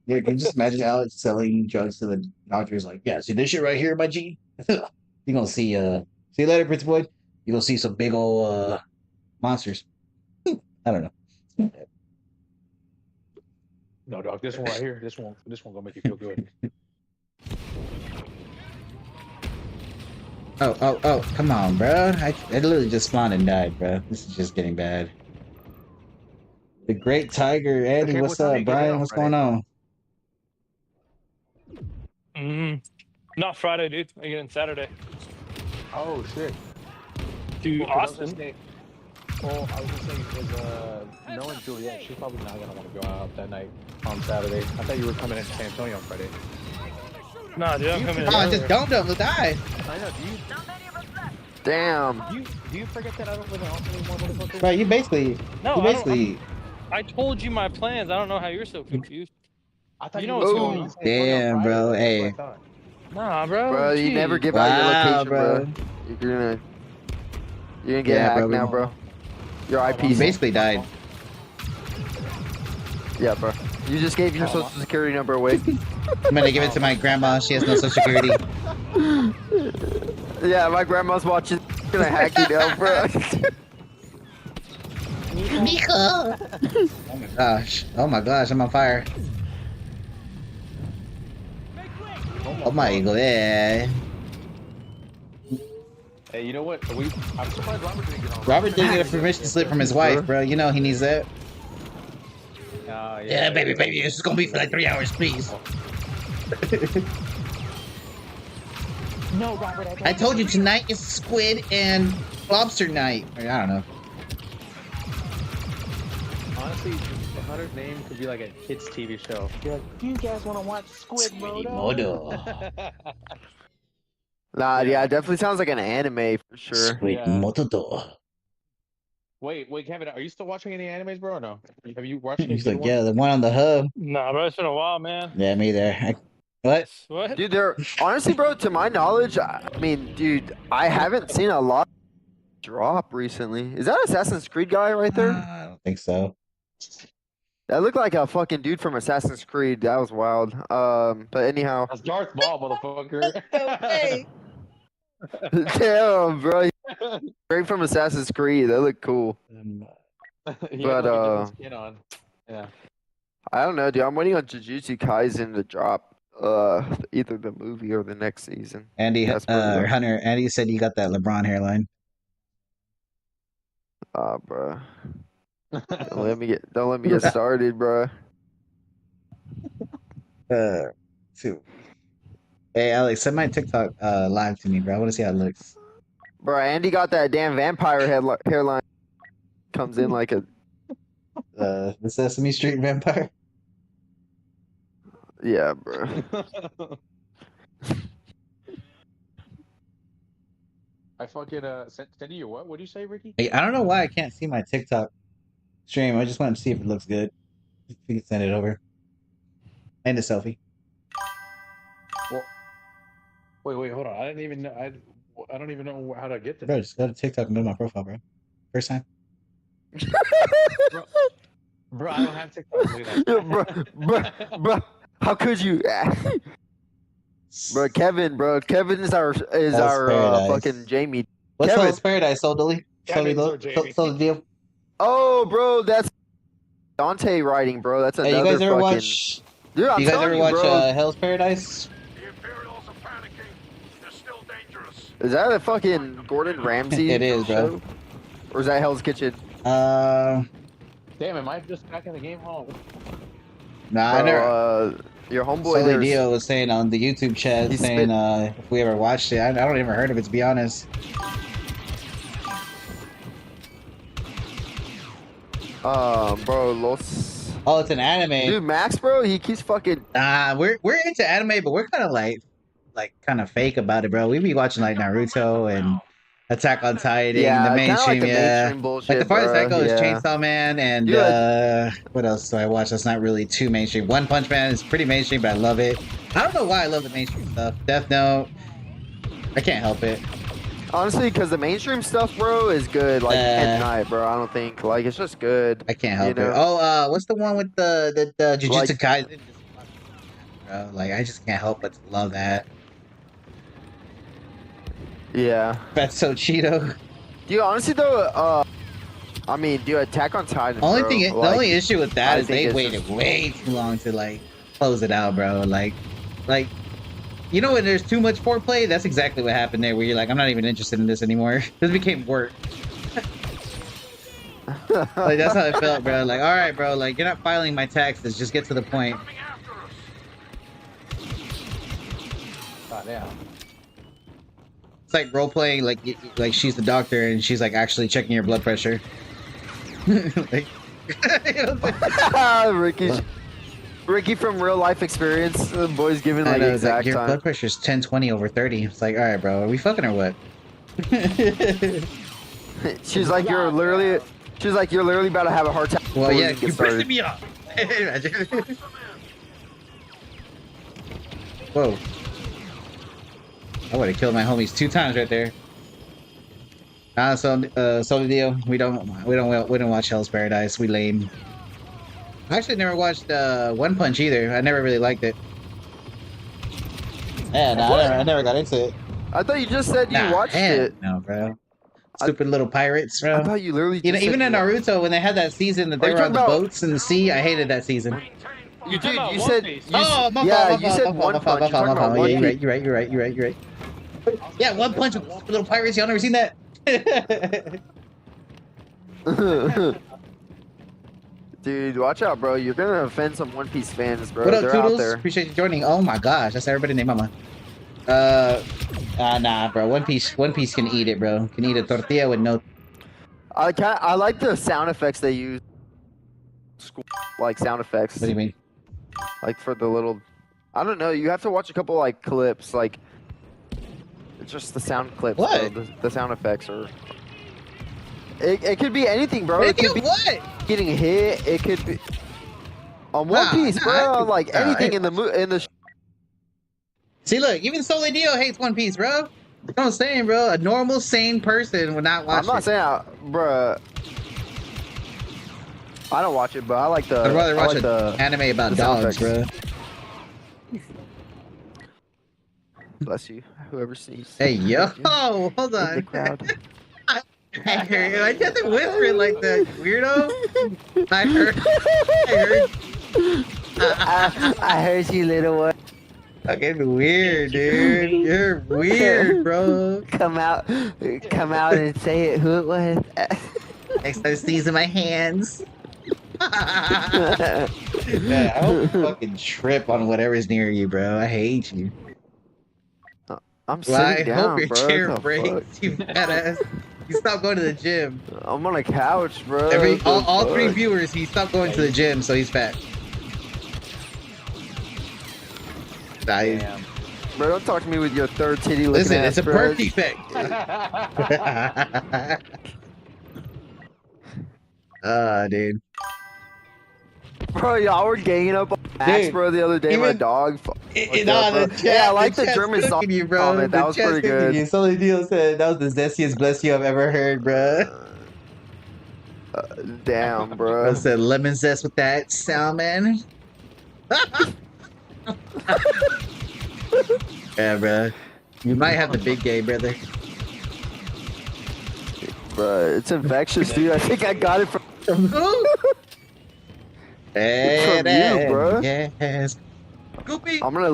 S1: Yeah, can you just imagine Alex selling drugs to the doctors? Like, yeah, see this shit right here, my G? You're gonna see, see you later, Prince Boy. You're gonna see some big old, monsters. I don't know.
S4: No, dog, this one right here, this one gonna make you feel good.
S1: Oh, come on, bro. I literally just spawned and died, bro. This is just getting bad. The Great Tiger, Andy,
S4: Okay,
S1: what's
S4: what time
S1: up,
S4: do you get
S1: Brian?
S4: in
S1: What's
S4: Friday?
S1: going on?
S3: Not Friday, dude. I get in Saturday.
S4: Oh, shit.
S3: To Austin.
S4: Well, I was just saying, because knowing Juliet, she's probably not gonna want to go out that night on Saturday. I thought you were coming into San Antonio on Friday.
S3: No, dude, I'm coming in.
S1: Oh, just don't die.
S4: I know.
S2: Damn.
S4: Do you forget that I don't live in Austin anymore, motherfucker?
S1: Right, you basically,
S3: I told you my plans. I don't know how you're so confused.
S4: I thought
S3: You
S4: you
S3: know
S4: were
S3: what's
S4: going
S3: going
S4: to
S3: on.
S4: San Antonio on
S1: Damn,
S4: Friday,
S1: bro,
S4: though. That's
S1: hey.
S4: what I thought.
S3: Nah, bro.
S2: Bro, you
S3: Jeez.
S2: never give out your
S1: Wow,
S2: location,
S1: bro.
S2: bro. You're gonna get
S1: Yeah,
S2: hacked
S1: bro,
S2: now, bro. Your
S1: You
S2: IP's
S1: basically died.
S2: Yeah, bro. You just gave your social security number away.
S1: I'm gonna give it to my grandma. She has no social security.
S2: Yeah, my grandma's watching. Gonna hack you down, bro.
S1: Oh my gosh, I'm on fire. Oh my god.
S4: Hey, you know what? I'm surprised Robert didn't get on.
S1: Robert didn't get a permission slip from his wife, bro. You know he needs that. Yeah, baby, this is gonna be for like 3 hours, please.
S4: No, Robert,
S1: I told you tonight is squid and lobster night. Or, I don't know.
S4: Honestly, the Hunter's name could be like a kids' TV show. You're like, do you guys want to watch Squid Modo?
S2: Nah, yeah, it definitely sounds like an anime for sure.
S1: Squid Modo.
S4: Wait, Kevin, are you still watching any animes, bro, or no? Have you watched any
S1: He's
S4: good
S1: like,
S4: ones?
S1: yeah, the one on the hub.
S3: Nah, bro. It's been a while, man.
S1: Yeah, me there. What?
S3: What?
S2: Dude, honestly, bro, to my knowledge, I mean, dude, I haven't seen a lot drop recently. Is that Assassin's Creed guy right there?
S1: I don't think so.
S2: That looked like a fucking dude from Assassin's Creed. That was wild. But anyhow.
S4: That's Darth Maul, motherfucker.
S1: Okay.
S2: Damn, bro. Straight from Assassin's Creed. That looked cool.
S4: But skin on. Yeah.
S2: I don't know, dude. I'm waiting on Jujutsu Kaisen to drop. Either the movie or the next season.
S1: Andy, Hunter, Andy said you got that LeBron hairline.
S2: Bro. Don't let me get started, bro.
S1: Two. Hey, Alex, send my TikTok live to me, bro. I want to see how it looks.
S2: Bro, Andy got that damn vampire hairline. Comes in like a
S1: The Sesame Street vampire.
S2: Yeah, bro.
S4: I fucking send you what? What do you say, Ricky?
S1: Hey, I don't know why I can't see my TikTok stream. I just want to see if it looks good. If you can send it over. And a selfie.
S4: Well, wait, hold on. I don't even know how to get to
S1: Bro,
S4: that.
S1: just go to TikTok and go to my profile, bro. First time.
S4: Bro, I don't have TikTok. Look at that.
S2: bro, how could you? Bro, Kevin is our fucking Jamie.
S1: What's
S2: Kevin.
S1: Hell's Paradise? Sold the deal.
S2: Oh, bro, that's Dante writing, bro. That's another
S1: Hey, you guys ever
S2: fucking...
S1: watch?
S2: Dude, I'm
S1: you guys
S2: telling
S1: ever
S2: you,
S1: watch
S2: bro.
S1: Hell's Paradise?
S5: The Imperials are panicking. They're still dangerous.
S2: Is that a fucking Gordon Ramsay
S1: It is, bro.
S2: show? Or is that Hell's Kitchen?
S4: Damn, am I just back in the game? Oh.
S1: Nah, I never.
S2: Your homeboy
S1: Sully
S2: there.
S1: Dio was saying on the YouTube chat, saying if we ever watched it. I don't even heard of it, to be honest.
S2: Bro, Los...
S1: Oh, it's an anime.
S2: Dude, Max, bro, he keeps fucking...
S1: We're into anime, but we're kind of like kind of fake about it, bro. We be watching like Naruto and Attack on Titan, the mainstream,
S2: like the mainstream bullshit,
S1: like the farthest I go is
S2: yeah.
S1: Chainsaw Man, and what else do I watch? That's not really too mainstream. One Punch Man is pretty mainstream, but I love it. I don't know why I love the mainstream stuff. Death Note, I can't help it.
S2: Honestly, because the mainstream stuff, bro, is good. Like at night, bro. I don't think like it's just good.
S1: I can't help
S2: you know?
S1: it. Oh, what's the one with the Jujutsu
S2: Like-
S1: Kaisen? Bro, like I just can't help but to love that.
S2: Yeah.
S1: That's so Cheeto.
S2: Dude, honestly though, I mean, dude, Attack on Titan.
S1: Only
S2: bro,
S1: thing, the
S2: like,
S1: only issue with that
S2: I
S1: is they
S2: think it's
S1: waited
S2: just-
S1: way too long to like close it out, bro. Like, you know when there's too much foreplay, that's exactly what happened there. Where you're like, I'm not even interested in this anymore. This became work. Like that's how it felt, bro. Like, all right, bro. Like you're not filing my taxes. Just get to the point.
S5: Coming after us.
S4: God damn.
S1: It's like role playing, like she's the doctor and she's like actually checking your blood pressure. Like,
S2: Ricky from real life experience. The boy's giving
S1: I
S2: like
S1: know, it's
S2: exact
S1: like, your
S2: time.
S1: blood pressure's 1020/30. It's like, all right, bro. Are we fucking or what?
S2: She's like, you're literally about to have a heart attack.
S1: Well,
S2: before
S1: yeah,
S2: we get
S1: you
S2: started.
S1: pissing me off. Imagine. Whoa. I would have killed my homies 2 times right there. So deal. We don't watch Hell's Paradise. We lame. I actually never watched One Punch either. I never really liked it. Yeah, no, I never got into it.
S2: I thought you just said you watched it.
S1: No, bro. Stupid little pirates, bro.
S2: I thought you literally.
S1: You know,
S2: just
S1: even
S2: said
S1: in
S2: you
S1: Naruto, when they had that season that
S2: Are
S1: they
S2: you
S1: were on the
S2: talking about-
S1: boats in the sea, I hated that season.
S3: You're talking about
S2: you
S3: One
S2: said-
S3: Piece.
S1: Oh, my
S2: Yeah,
S1: fault,
S2: you
S1: my
S2: said
S1: fault,
S2: One
S1: my fault,
S2: Punch.
S1: my
S2: You're
S1: fault,
S2: talking
S1: my
S2: about
S1: fault. Yeah,
S2: One
S1: you're right. Yeah, One Punch with little pirates. Y'all never seen that?
S2: Dude, watch out, bro. You're gonna offend some One Piece fans, bro.
S1: What up,
S2: They're out
S1: Toodles?
S2: there.
S1: Appreciate you joining. Oh my gosh, that's everybody named Mama. Nah, bro. One Piece can eat it, bro. Can eat a tortilla with no.
S2: I like the sound effects they use. Like sound effects.
S1: What do you mean?
S2: Like for the little. I don't know. You have to watch a couple like clips, like. It's just the sound clips.
S1: What?
S2: Bro. The sound effects are. It could be anything, bro. It could be
S1: what?
S2: getting hit. It could be. On One Piece, bro. Like anything in the.
S1: See, look, even Soli Dio hates One Piece, bro. You know what I'm saying, bro? A normal, sane person would not watch
S2: I'm not
S1: it.
S2: saying, bruh. I don't watch it, but I like the.
S1: I'd rather
S2: I
S1: watch
S2: like
S1: an anime about
S2: the sound
S1: dogs, bro.
S2: effects. Bless you, whoever sneezes.
S1: Hey, yo,
S2: Thank you.
S1: hold
S2: In the
S1: on.
S2: crowd.
S1: I heard you. I had to whisper it like that, weirdo. I heard.
S2: I heard you, little one.
S1: Fucking weird, dude. You're weird, bro.
S2: Come out and say it. Who it was?
S1: Next time, sneezing my hands. Man, I hope you fucking trip on whatever's near you, bro. I hate you.
S2: I'm
S1: Well, I
S2: sitting
S1: hope
S2: down,
S1: your
S2: bro.
S1: chair
S2: What the
S1: breaks,
S2: fuck?
S1: you fat ass. You stop going to the gym.
S2: I'm on a couch, bro.
S1: All 3
S2: fuck?
S1: viewers, he stopped going to the gym, so he's fat.
S4: Damn.
S2: Bro, don't talk to me with your third titty looking
S1: Listen,
S2: ass,
S1: it's a
S2: bro.
S1: birth defect. Dude.
S2: Bro, y'all were ganging up on Max,
S1: Dude,
S2: bro, the other day. My
S1: even-
S2: dog.
S1: Nah, the
S2: Bro.
S1: chat,
S2: Yeah, I like the
S1: chat's
S2: German song.
S1: cooking you, bro.
S2: comment. That was
S1: chat's
S2: pretty
S1: cooking
S2: good.
S1: You. Sully Deal said that was the zestiest bless you I've ever heard, bro.
S2: Damn,
S1: I
S2: bro.
S1: said lemon zest with that salmon. Yeah, bro. You might have the big gay, brother.
S2: Bro, it's infectious, dude. I think I got it from
S1: From who?
S2: you, bro.
S1: Yes. Goopy.
S2: I'm gonna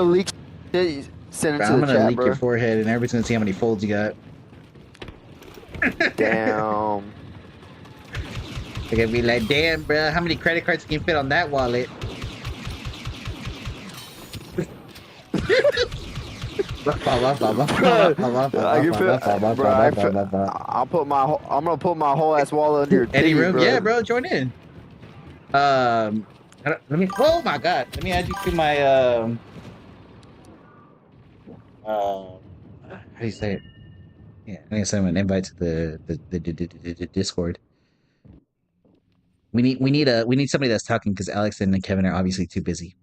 S2: leak. Shit, send it
S1: Bro,
S2: to
S1: I'm
S2: the
S1: gonna
S2: chat,
S1: leak your
S2: bro.
S1: forehead, and everybody's gonna see how many folds you got.
S2: Damn.
S1: They're gonna be like, damn, bro, how many credit cards can you fit on that wallet?
S2: I'm gonna put my whole ass wallet under your
S1: Any
S2: titty,
S1: room?
S2: bro.
S1: Yeah, bro, join in. Let me. Oh my God! Let me add you to my how do you say it? Yeah, I need to send an invite to the Discord. We need somebody that's talking because Alex and Kevin are obviously too busy.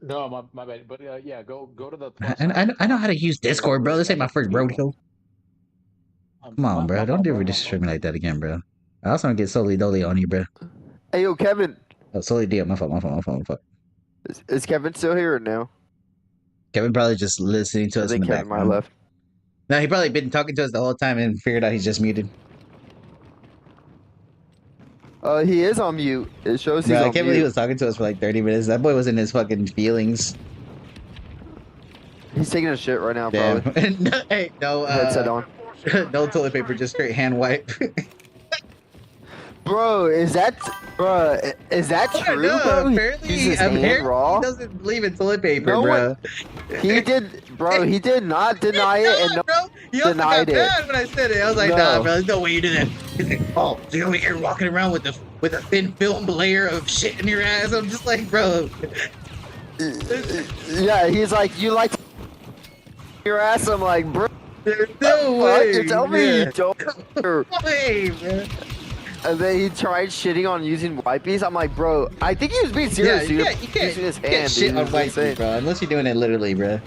S4: No, my bad. But yeah, go to the plus
S1: And
S4: sign.
S1: I know how to use
S4: where
S1: Discord, bro.
S4: where
S1: This ain't my first
S4: team.
S1: rodeo. Come on, bro. Don't ever disrespect me like that again, bro. I also want to get Soli Doli on you, bro.
S2: Hey, yo, Kevin.
S1: Oh, Soli Dio. My fault.
S2: Is Kevin still here or no?
S1: Kevin probably just listening to
S2: I
S1: us in
S2: think
S1: the
S2: Kevin might have
S1: background.
S2: left.
S1: No, he probably been talking to us the whole time and figured out he's just muted.
S2: He is on mute. It shows he's
S1: Bro, I
S2: on
S1: can't believe he
S2: mute.
S1: was talking to us for like 30 minutes. That boy was in his fucking feelings.
S2: He's taking a shit right now,
S1: Damn.
S2: probably.
S1: No, hey, no,
S2: Headset on.
S1: no toilet paper, just straight hand wipe.
S2: Bro, is that true,
S1: No,
S2: bro?
S1: apparently,
S2: He uses hand raw.
S1: he doesn't believe in toilet paper,
S2: No
S1: bro.
S2: He did, bro. He did not deny it, and no
S1: bro. He also got
S2: denied it.
S1: mad when I said it. I was like,
S2: No.
S1: nah, bro, there's no way you do that. He's like, oh, so you're over here walking around with a thin film layer of shit in your ass. I'm just like, bro.
S2: Yeah, he's like, you like your ass. I'm like, bro.
S1: There's no
S2: What?
S1: way.
S2: You tell me you don't.
S1: No way, bro.
S2: And then he tried shitting on using wipes. I'm like, bro, I think he was being serious,
S1: Yeah,
S2: dude.
S1: you can't
S2: using his
S1: shit
S2: hand, dude.
S1: on
S2: It's
S1: white
S2: insane.
S1: bro, unless you're doing it literally, bro.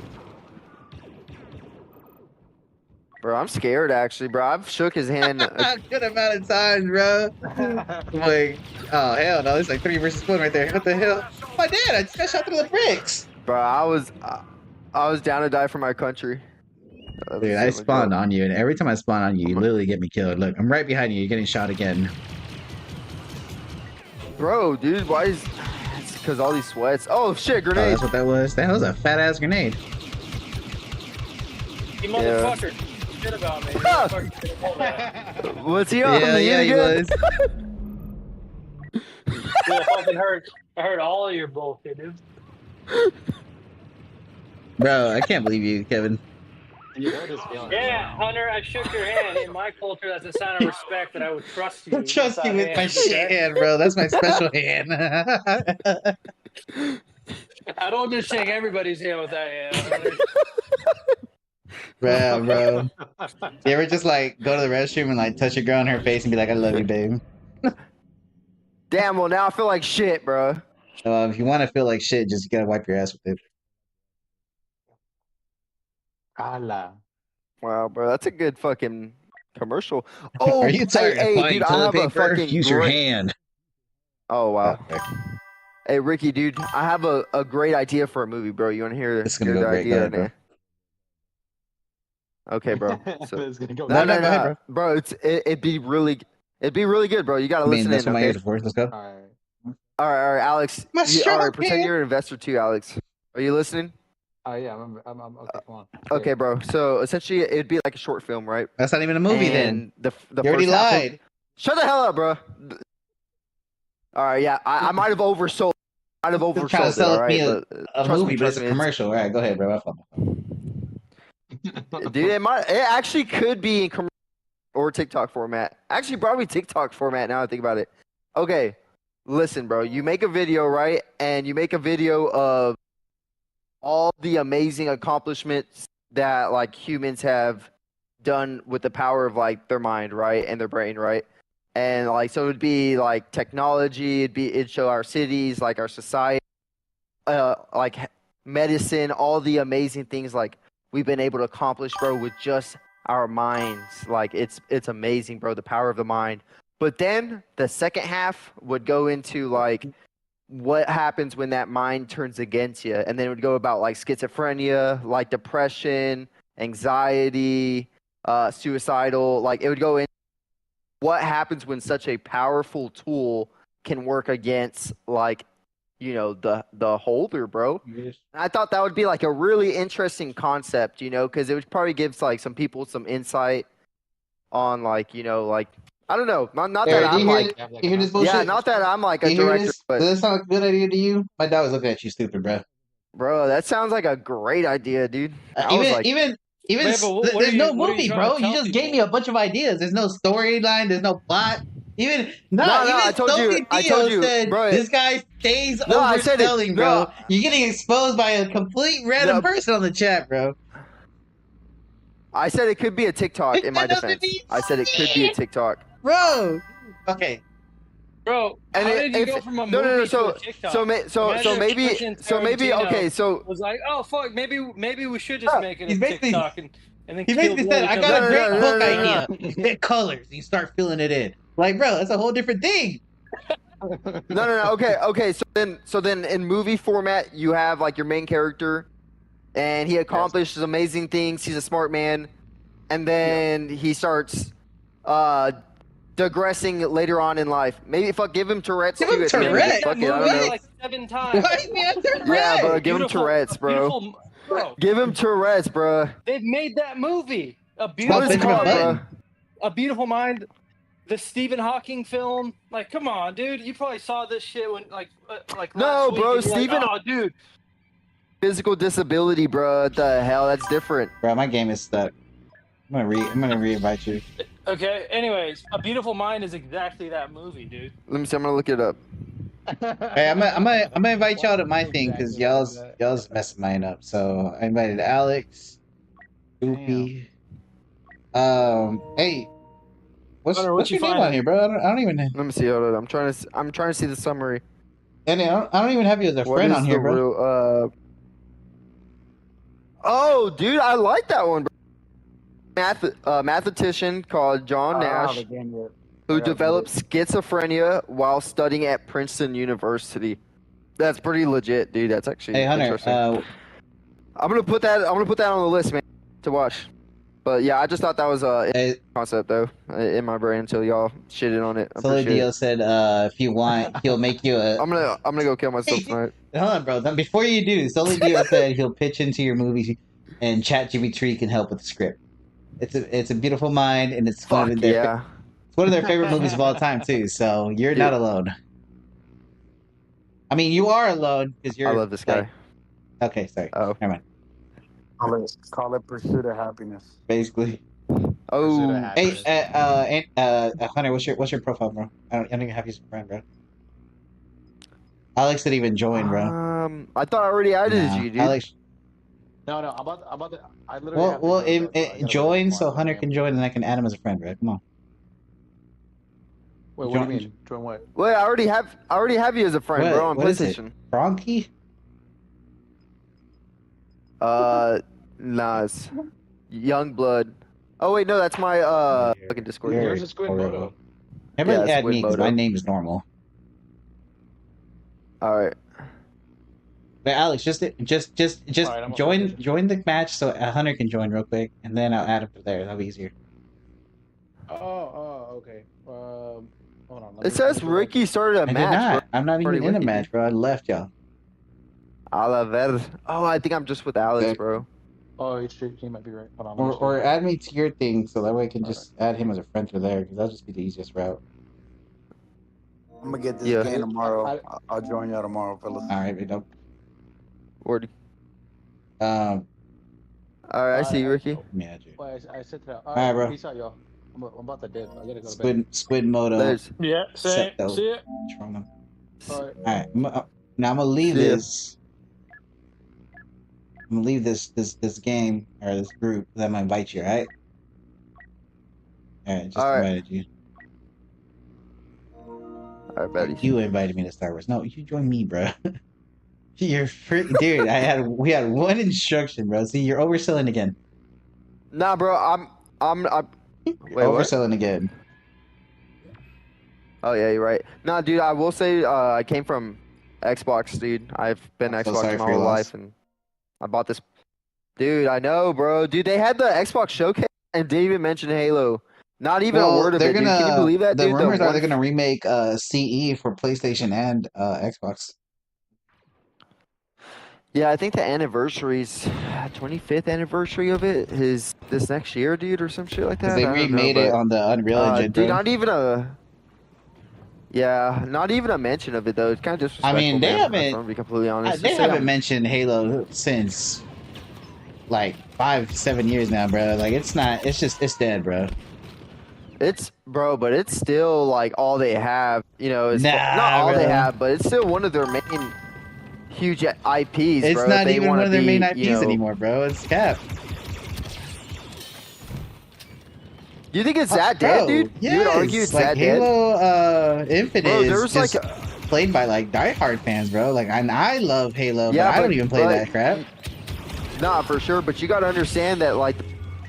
S2: Bro, I'm scared actually, bro. I've shook his hand.
S1: A good amount of times, bro. Like, oh hell no, it's like 3 versus 1 right there. What the hell? My dad, I just got shot through the bricks.
S2: Bro, I was down to die for my country.
S1: Dude, I spawned on you, and every time I spawn on you, you literally get me killed. Look, I'm right behind you. You're getting shot again.
S2: Bro, dude, why is? It's because all these sweats. Oh shit,
S1: Oh,
S2: grenade.
S1: that's what that was. That was a fat ass grenade.
S3: You motherfucker. Shit about me. You motherfucker shit about that.
S2: Was he on
S1: Yeah,
S2: the
S1: yeah, he
S2: again?
S1: was.
S3: Dude, I fucking heard. I heard all of your bullshit, dude.
S1: Bro, I can't believe you, Kevin.
S4: You hurt his feelings.
S3: Yeah, Hunter, I shook your hand. In my culture, that's a sign of respect that I would trust you.
S1: I trust you with my
S3: hand,
S1: shit
S3: okay?
S1: hand, bro. That's my special hand.
S3: I don't just shake everybody's hand with that hand.
S1: Bro. You ever just like go to the restroom and like touch a girl on her face and be like, I love you, babe?
S2: Damn, well now I feel like shit, bro.
S1: If you want to feel like shit, just gotta wipe your ass with it.
S4: Allah.
S2: Wow, bro, that's a good fucking commercial. Oh,
S1: Are you tired of buying
S2: dude, I
S1: toilet
S2: have a
S1: paper?
S2: fucking
S1: Use your
S2: great-
S1: hand.
S2: Oh wow.
S1: Okay.
S2: Hey Ricky, dude, I have a great idea for a movie, bro. You want to hear
S1: This is gonna
S2: hear
S1: go
S2: the
S1: great.
S2: idea?
S1: Go ahead, bro.
S2: Okay, bro. So,
S4: It's gonna go
S1: No, go ahead,
S2: bro. It'd be really good, bro. You gotta
S1: I mean,
S2: listen
S1: that's
S2: in.
S1: what my
S2: Okay.
S1: ears are for. Let's go.
S4: All right.
S2: All right, Alex.
S1: My
S2: All
S1: strong
S2: right, pretend
S1: hand.
S2: you're an investor too, Alex. Are you listening?
S4: Yeah, I'm okay. Come on.
S2: Okay, bro. So essentially, it'd be like a short film, right?
S1: That's not even a movie then.
S2: And the
S1: You already
S2: first half of-
S1: lied.
S2: Shut the hell up, bro. All right, yeah, I might have oversold. Might have
S1: Just trying to
S2: oversold it,
S1: sell
S2: all right?
S1: me
S2: But
S1: a
S2: trust
S1: movie,
S2: me,
S1: but it's
S2: trust
S1: a
S2: me,
S1: commercial. All right, go ahead, bro. My fault.
S2: dude. It actually could be in or TikTok format. Actually, probably TikTok format. Now I think about it. Okay, listen, bro. You make a video, right? And you make a video of all the amazing accomplishments that like humans have done with the power of like their mind, right, and their brain, right? And like so, it'd be like technology. It'd show our cities, like our society, like medicine, all the amazing things like we've been able to accomplish, bro, with just our minds. Like it's amazing, bro. The power of the mind. But then the second half would go into like what happens when that mind turns against you, and then it would go about like schizophrenia, like depression, anxiety, suicidal. Like it would go in what happens when such a powerful tool can work against like the holder, bro.
S1: Yes.
S2: I thought that would be like a really interesting concept, because it would probably give like some people some insight on like like I don't know, not
S1: Hey,
S2: that
S1: do
S2: I'm like
S1: you hear this bullshit?
S2: yeah, not that I'm like a
S1: You hear
S2: director,
S1: this?
S2: but
S1: Does this sound like a good idea to you? My dog was looking at you stupid, bro.
S2: bro, that sounds like a great idea, dude. I was like,
S1: Even
S3: Man, but what are
S1: there's no
S3: what are you
S1: movie,
S3: trying to
S1: bro. You
S3: tell
S1: just
S3: people?
S1: gave me a bunch of ideas. There's no storyline. There's no plot. Even
S2: No, I told you,
S1: said
S2: bro.
S1: this guy stays
S2: No, I said it.
S1: overselling,
S2: No.
S1: bro. You're getting exposed by a complete random
S2: No.
S1: person on the chat, bro.
S2: I said it could be a TikTok in my
S1: That doesn't
S2: defense.
S1: mean
S2: I said it could be a TikTok.
S1: Bro. Okay.
S3: Bro,
S2: And
S3: how
S2: it-
S3: did you
S2: if-
S3: go from a
S2: no,
S3: movie
S2: so-
S3: to a TikTok?
S2: So
S3: Imagine if
S2: maybe
S3: Quentin Tarantino
S2: okay, so
S3: was like, oh fuck, maybe we should just
S1: Bro,
S3: make it
S1: he's
S3: a
S1: basically-
S3: TikTok and then
S1: He
S3: kill
S1: basically said, I got a
S2: No,
S1: great
S2: no,
S1: book
S2: no,
S1: idea. You pick colors. You start filling it in. Like, bro, that's a whole different thing.
S2: no. Okay. So then in movie format, you have like your main character, and he accomplishes amazing things. He's a smart man, and then he starts digressing later on in life. Maybe give him Tourette's
S1: Give
S2: too.
S1: him
S2: at the end of it.
S1: Tourette's?
S2: Fuck it, I don't
S3: movie
S2: know.
S3: like 7 times.
S1: Why do you have to
S2: Yeah, bro.
S1: read?
S2: Give him Tourette's, bro.
S3: Bro,
S2: Give him Tourette's, bro.
S3: they've made that movie. A
S2: What
S3: beautiful
S2: is it
S1: Benjamin
S2: called,
S1: Button.
S2: bro?
S3: A Beautiful Mind, the Stephen Hawking film. Like, come on, dude. You probably saw this shit when like
S2: No,
S3: last week,
S2: bro,
S3: and you're like,
S2: Stephen-
S3: oh, dude.
S2: Physical disability, bro. What the hell? That's different.
S1: Bro, my game is stuck. I'm gonna re-invite you.
S3: Okay. Anyways, A Beautiful Mind is exactly that movie, dude.
S2: Let me see. I'm gonna look it up.
S1: Hey, I'm gonna invite y'all to my thing because y'all's messing mine up. So I invited Alex, Goopy. Hey, what's
S3: Hunter, what
S1: what's
S3: you
S1: your name
S3: finding?
S1: on here, bro? I don't even.
S2: Let me see. Hold on. I'm trying to see the summary.
S1: And I don't even have you as a
S2: What
S1: friend
S2: is
S1: on here,
S2: the
S1: bro.
S2: real? Oh, dude, I like that one, bro. Mathematician called John Nash, who developed schizophrenia while studying at Princeton University. That's pretty legit, dude. That's actually
S1: Hey, Hunter.
S2: interesting. I'm gonna put that on the list, man, to watch. But yeah, I just thought that was a
S1: Hey,
S2: concept though in my brain until y'all shitted on it. I appreciate
S1: Solidio
S2: it.
S1: said, if you want, he'll make you a.
S2: I'm gonna go kill myself tonight.
S1: Hold on, bro. Before you do, Solidio said he'll pitch into your movie, and ChatGPT can help with the script. It's a beautiful mind, and it's
S2: Fuck yeah.
S1: It's one of their favorite movies of all time too. So you're not alone. I mean, you are alone because you're.
S2: I love this guy.
S1: Okay, sorry.
S2: Oh.
S1: Never mind.
S6: Call it pursuit of happiness.
S1: Basically.
S2: Oh,
S1: Hey, Hunter, what's your profile, bro? I don't even have you as a friend, bro. Alex didn't even join, bro.
S2: I thought I already added
S1: Nah,
S2: you, dude.
S1: Alex,
S6: No, I'm about to. I literally. have to
S1: well,
S6: go to bed, so I gotta
S1: join
S6: go
S1: so
S6: tomorrow.
S1: Hunter can join, and I can add him as a friend, bro. Come on.
S6: Wait, what
S1: join-
S6: do you mean? Join what?
S2: Wait, I already have you as a friend,
S1: What-
S2: bro, on
S1: what is it?
S2: PlayStation.
S1: Bronchi?
S2: Nah, it's Young Blood. Oh wait, no, that's my fucking Discord.
S1: You're
S6: There's a squid
S1: horrible.
S6: moto.
S1: Everybody
S2: Yeah,
S1: add me because
S2: Squid
S1: my
S2: Moto.
S1: name is normal.
S2: All right.
S1: But Alex, just
S6: Alright, I'm
S1: join
S6: okay.
S1: join the match so Hunter can join real quick, and then I'll add him to there. That'll be easier.
S6: Okay. Hold on. let
S2: It
S6: me-
S2: says
S6: let me go back.
S2: Ricky started a
S1: I did
S2: match.
S1: not.
S2: Bro.
S1: I'm not even
S2: Already
S1: in the
S2: with you,
S1: match, bro. I left y'all.
S2: A la verde. Oh, I think I'm just with Alex,
S1: Okay.
S2: bro.
S6: Oh, you might be right. Hold on. let me see.
S1: Or add me to your thing so that way I can
S6: Alright.
S1: just add him as a friend to there because that'll just be the easiest route.
S6: I'm gonna get this
S2: Yeah.
S6: game tomorrow. I'll join y'all tomorrow, fellas.
S1: All right, big dog.
S2: Word.
S1: Um,
S2: All right, I see you, Ricky.
S1: let me add you.
S6: Well, I said that.
S1: Alright, bro.
S6: Peace out, y'all. I'm about to dip. I gotta go to bed.
S1: Squid Moto.
S2: There's.
S3: Yeah. See
S1: Septo.
S3: it.
S1: Toronto.
S6: Alright.
S1: All right, now I'm gonna leave
S2: See ya.
S1: this. I'm gonna leave this game or this group. Then I'm gonna invite you. All right. All right, just
S2: All right.
S1: invited you.
S2: All right, buddy.
S1: You invited me to Star Wars. No, you joined me, bro. You're freaking dude. We had one instruction, bro. See, you're overselling again.
S2: Nah, bro. I'm wait,
S1: overselling
S2: what?
S1: again.
S2: Oh yeah, you're right. Nah, dude, I will say I came from Xbox, dude. I've been
S1: I'm so
S2: Xbox
S1: sorry
S2: my
S1: for your
S2: whole
S1: loss.
S2: life, and I bought this. Dude, I know, bro. Dude, they had the Xbox showcase and didn't even mention Halo. Not even a
S1: Well,
S2: word of
S1: they're
S2: it, dude. Can you
S1: gonna.
S2: believe that,
S1: The
S2: dude?
S1: rumors are they're gonna remake CE for PlayStation and Xbox.
S2: Yeah, I think the anniversary's 25th anniversary of it is this next year, dude, or some shit like
S1: Because
S2: that.
S1: they
S2: I don't know,
S1: remade it
S2: but
S1: on the Unreal Engine,
S2: dude,
S1: bro.
S2: not even a not even a mention of it though. It's kind of
S1: I
S2: disrespectful,
S1: mean,
S2: man. If I'm gonna be completely honest.
S1: they
S2: Just say
S1: haven't
S2: I'm
S1: mentioned Halo since like 5-7 years now, bro. Like it's not. It's dead, bro.
S2: It's bro, but it's still like all they have. You know, it's not
S1: Nah,
S2: all they
S1: bro.
S2: have, but it's still one of their main huge IPs,
S1: It's
S2: bro. If
S1: not
S2: they
S1: even
S2: want
S1: one
S2: to
S1: of their main
S2: be,
S1: IPs anymore, bro. It's Cap.
S2: you think it's that dead,
S1: Bro,
S2: dude? You would argue
S1: yes.
S2: it's
S1: Like
S2: that dead,
S1: Halo Infinite
S2: bro?
S1: is
S2: There's like,
S1: just played by like diehard fans, bro. Like I love Halo, but
S2: yeah,
S1: I don't even play that crap.
S2: nah, for sure. But you got to understand that like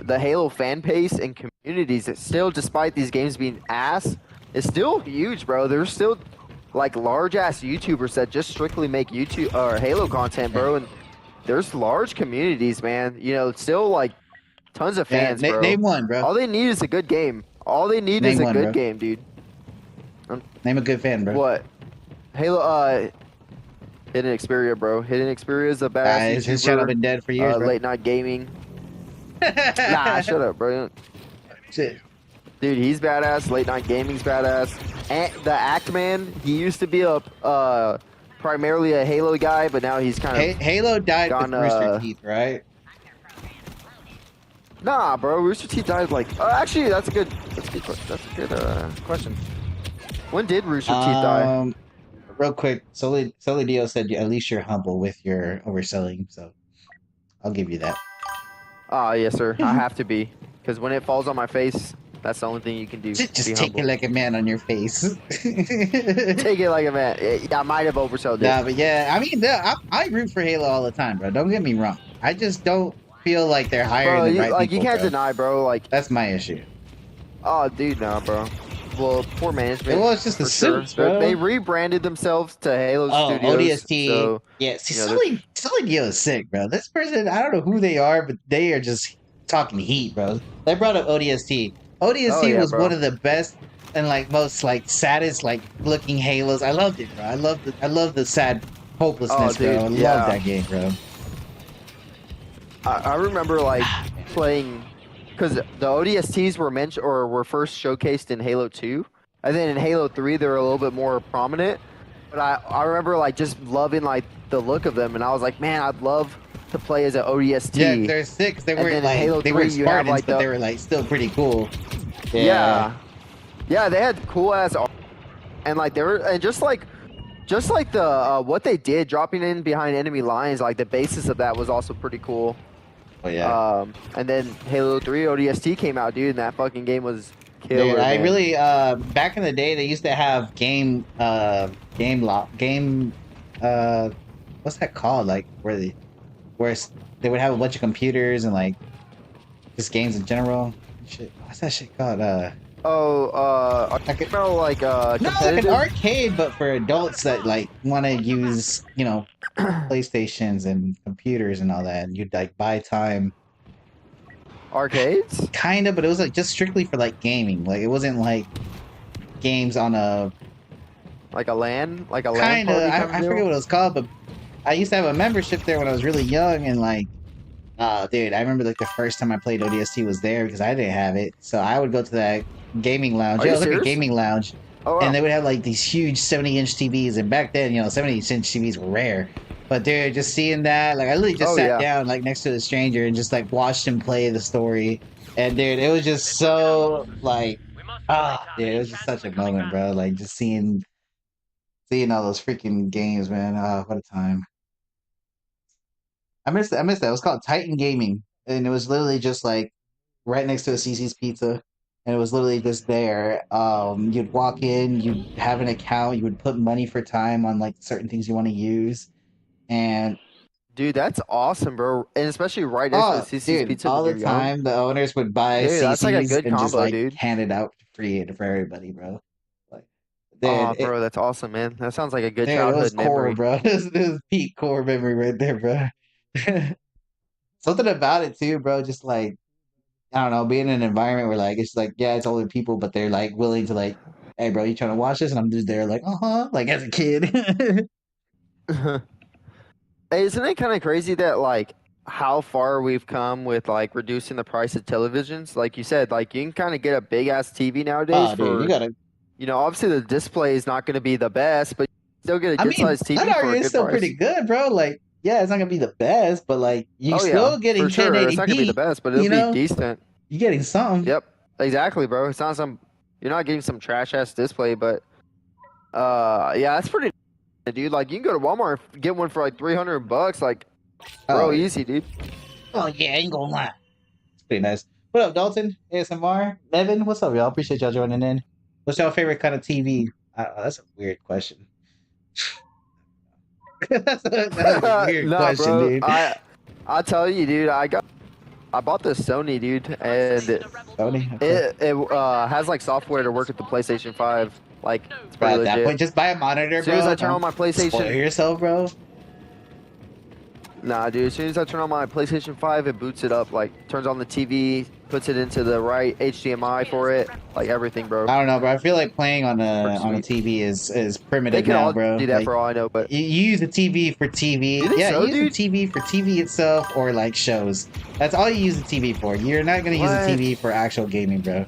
S2: the Halo fan base and communities, it's still, despite these games being ass, it's still huge, bro. There's still like large ass YouTubers that just strictly make YouTube or Halo content, bro, and there's large communities, man. You know, it's still like tons of
S1: Yeah,
S2: fans, bro.
S1: name one, bro.
S2: All they need is a good game. All they need is
S1: Name
S2: a
S1: one,
S2: good
S1: bro.
S2: game, dude.
S1: Name a good fan, bro.
S2: What? Halo, Hidden Xperia, bro. Hidden Xperia is a badass
S1: His channel
S2: YouTuber.
S1: been dead for years, bro.
S2: Late night gaming. Nah, shut up, bro.
S1: Shit.
S2: Dude, he's badass. Late night gaming's badass. And the Act Man, he used to be a primarily a Halo guy, but now he's kind of
S1: Halo died
S2: gone,
S1: with Rooster Teeth, right?
S2: Nah, bro. Rooster Teeth died like. Actually, that's a good question. When did Rooster Teeth die?
S1: Real quick, Soli Dio said at least you're humble with your overselling, so I'll give you that.
S2: Yes, sir. I have to be, because when it falls on my face, that's the only thing you can do.
S1: Just take
S2: humble.
S1: it like a man on your face.
S2: Take it like a man. I might have oversold it.
S1: Nah, but yeah, I mean, I root for Halo all the time, bro. Don't get me wrong. I just don't feel like they're hiring the right people.
S2: You can't
S1: bro.
S2: deny, bro. Like
S1: that's my issue.
S2: Oh, dude, no, bro. Well, poor management.
S1: Well, it's just the suits, bro.
S2: They rebranded themselves to Halo Studios.
S1: ODST.
S2: So,
S1: yeah, see, Sully Dio is sick, bro. This person, I don't know who they are, but they are just talking heat, bro. They brought up ODST. ODST was one of the best and like most like saddest like looking Halos. I loved it, bro. I love the sad hopelessness, bro. I love that game, bro.
S2: I remember like playing because the ODSTs were mentioned or were first showcased in Halo 2. And then in Halo 3 they were a little bit more prominent. But I remember like just loving like the look of them, and I was like, man, I'd love to play as an ODST.
S1: Yeah, they're sick. They weren't like Halo 3, they were Spartans, like but they were like still pretty cool.
S2: Yeah, they had cool ass art, and like they were, and just like the what they did dropping in behind enemy lines, like the basis of that was also pretty cool.
S1: Oh yeah.
S2: And then Halo 3 ODST came out, dude, and that fucking game was killer.
S1: Dude, I really back in the day they used to have what's that called? Like where they would have a bunch of computers and like just games in general. Shit, what's that shit called?
S2: Like
S1: an arcade, but for adults that like want to use, you know, PlayStations and computers and all that, and you'd like buy time.
S2: Arcades?
S1: Kind of, but it was like just strictly for like gaming. Like it wasn't like games on a
S2: LAN,
S1: kind of. I forget what it was called, but I used to have a membership there when I was really young, and like, dude, I remember like the first time I played ODST was there because I didn't have it, so I would go to that gaming lounge. Yeah, it was like a gaming lounge, and they would have like these huge 70-inch TVs, and back then, you know, 70-inch TVs were rare. But dude, just seeing that, like I literally just sat down like next to a stranger and just like watched him play the story, and dude, it was just so like, dude, it was just such a moment, bro. Like just seeing all those freaking games, man. What a time. I missed that. It was called Titan Gaming, and it was literally just like right next to a CC's Pizza, and it was literally just there. You'd walk in, you'd have an account, you would put money for time on like certain things you want to use, and
S2: Dude, that's awesome, bro. And especially right next to the CC's
S1: dude,
S2: Pizza.
S1: all
S2: when
S1: the
S2: you're young.
S1: time the owners would buy
S2: Dude, that's like a
S1: CC's
S2: good
S1: and just
S2: combo,
S1: like
S2: dude.
S1: hand it out free for everybody, bro. Like,
S2: Oh,
S1: dude,
S2: bro, that's awesome, man. That sounds like a good
S1: dude, it was
S2: childhood
S1: core,
S2: memory.
S1: bro. This is peak core memory right there, bro. Something about it too, bro. Just like I don't know, being in an environment where like it's like yeah, it's older people, but they're like willing to like, hey, bro, you trying to watch this? And I'm just there like, like as a kid.
S2: Hey, isn't it kind of crazy that like how far we've come with like reducing the price of televisions? Like you said, like you can kind of get a big ass TV nowadays
S1: Oh, dude, you
S2: for,
S1: gotta.
S2: obviously the display is not going to be the best, but you still get a
S1: I
S2: good
S1: mean,
S2: sized
S1: that
S2: TV for a
S1: argument is
S2: good
S1: still
S2: price.
S1: pretty good, bro. Like, yeah, it's not gonna be the best, but like you
S2: Oh yeah,
S1: still getting
S2: for sure. It's not going to be the
S1: 1080p.
S2: best, but it'll
S1: You
S2: be
S1: know,
S2: decent.
S1: you're getting something.
S2: Yep, exactly, bro. It's not some. You're not getting some trash ass display, but yeah, that's pretty, dude. Like you can go to Walmart and get one for like $300. Like, bro,
S1: Oh,
S2: easy, dude.
S1: oh yeah, I ain't gonna lie. It's pretty nice. What up, Dalton? ASMR? Evan, what's up, y'all? Appreciate y'all joining in. What's y'all favorite kind of TV? That's a weird question. That's a weird
S2: Nah,
S1: question,
S2: bro.
S1: dude.
S2: I tell you, dude. I bought the Sony, dude, and
S1: Sony? Okay.
S2: it has like software to work with the PlayStation 5. Like, it's
S1: Bro,
S2: pretty
S1: at that
S2: legit.
S1: point, just buy a monitor,
S2: As soon
S1: bro.
S2: as I turn
S1: Don't
S2: on my
S1: spoil
S2: PlayStation,
S1: yourself, bro.
S2: nah, dude. As soon as I turn on my PlayStation 5, it boots it up. Like, turns on the TV, puts it into the right HDMI for it. Like everything, bro.
S1: I don't know, bro. I feel like playing on a
S2: Pretty sweet.
S1: TV is
S2: They
S1: primitive
S2: can
S1: now,
S2: all
S1: bro.
S2: do that
S1: Like,
S2: for all I know, but
S1: you use the TV for TV.
S2: You think
S1: Yeah,
S2: so,
S1: you use the TV for TV itself or like shows. That's all you use the TV for. You're not gonna use the
S2: What?
S1: TV for actual gaming, bro.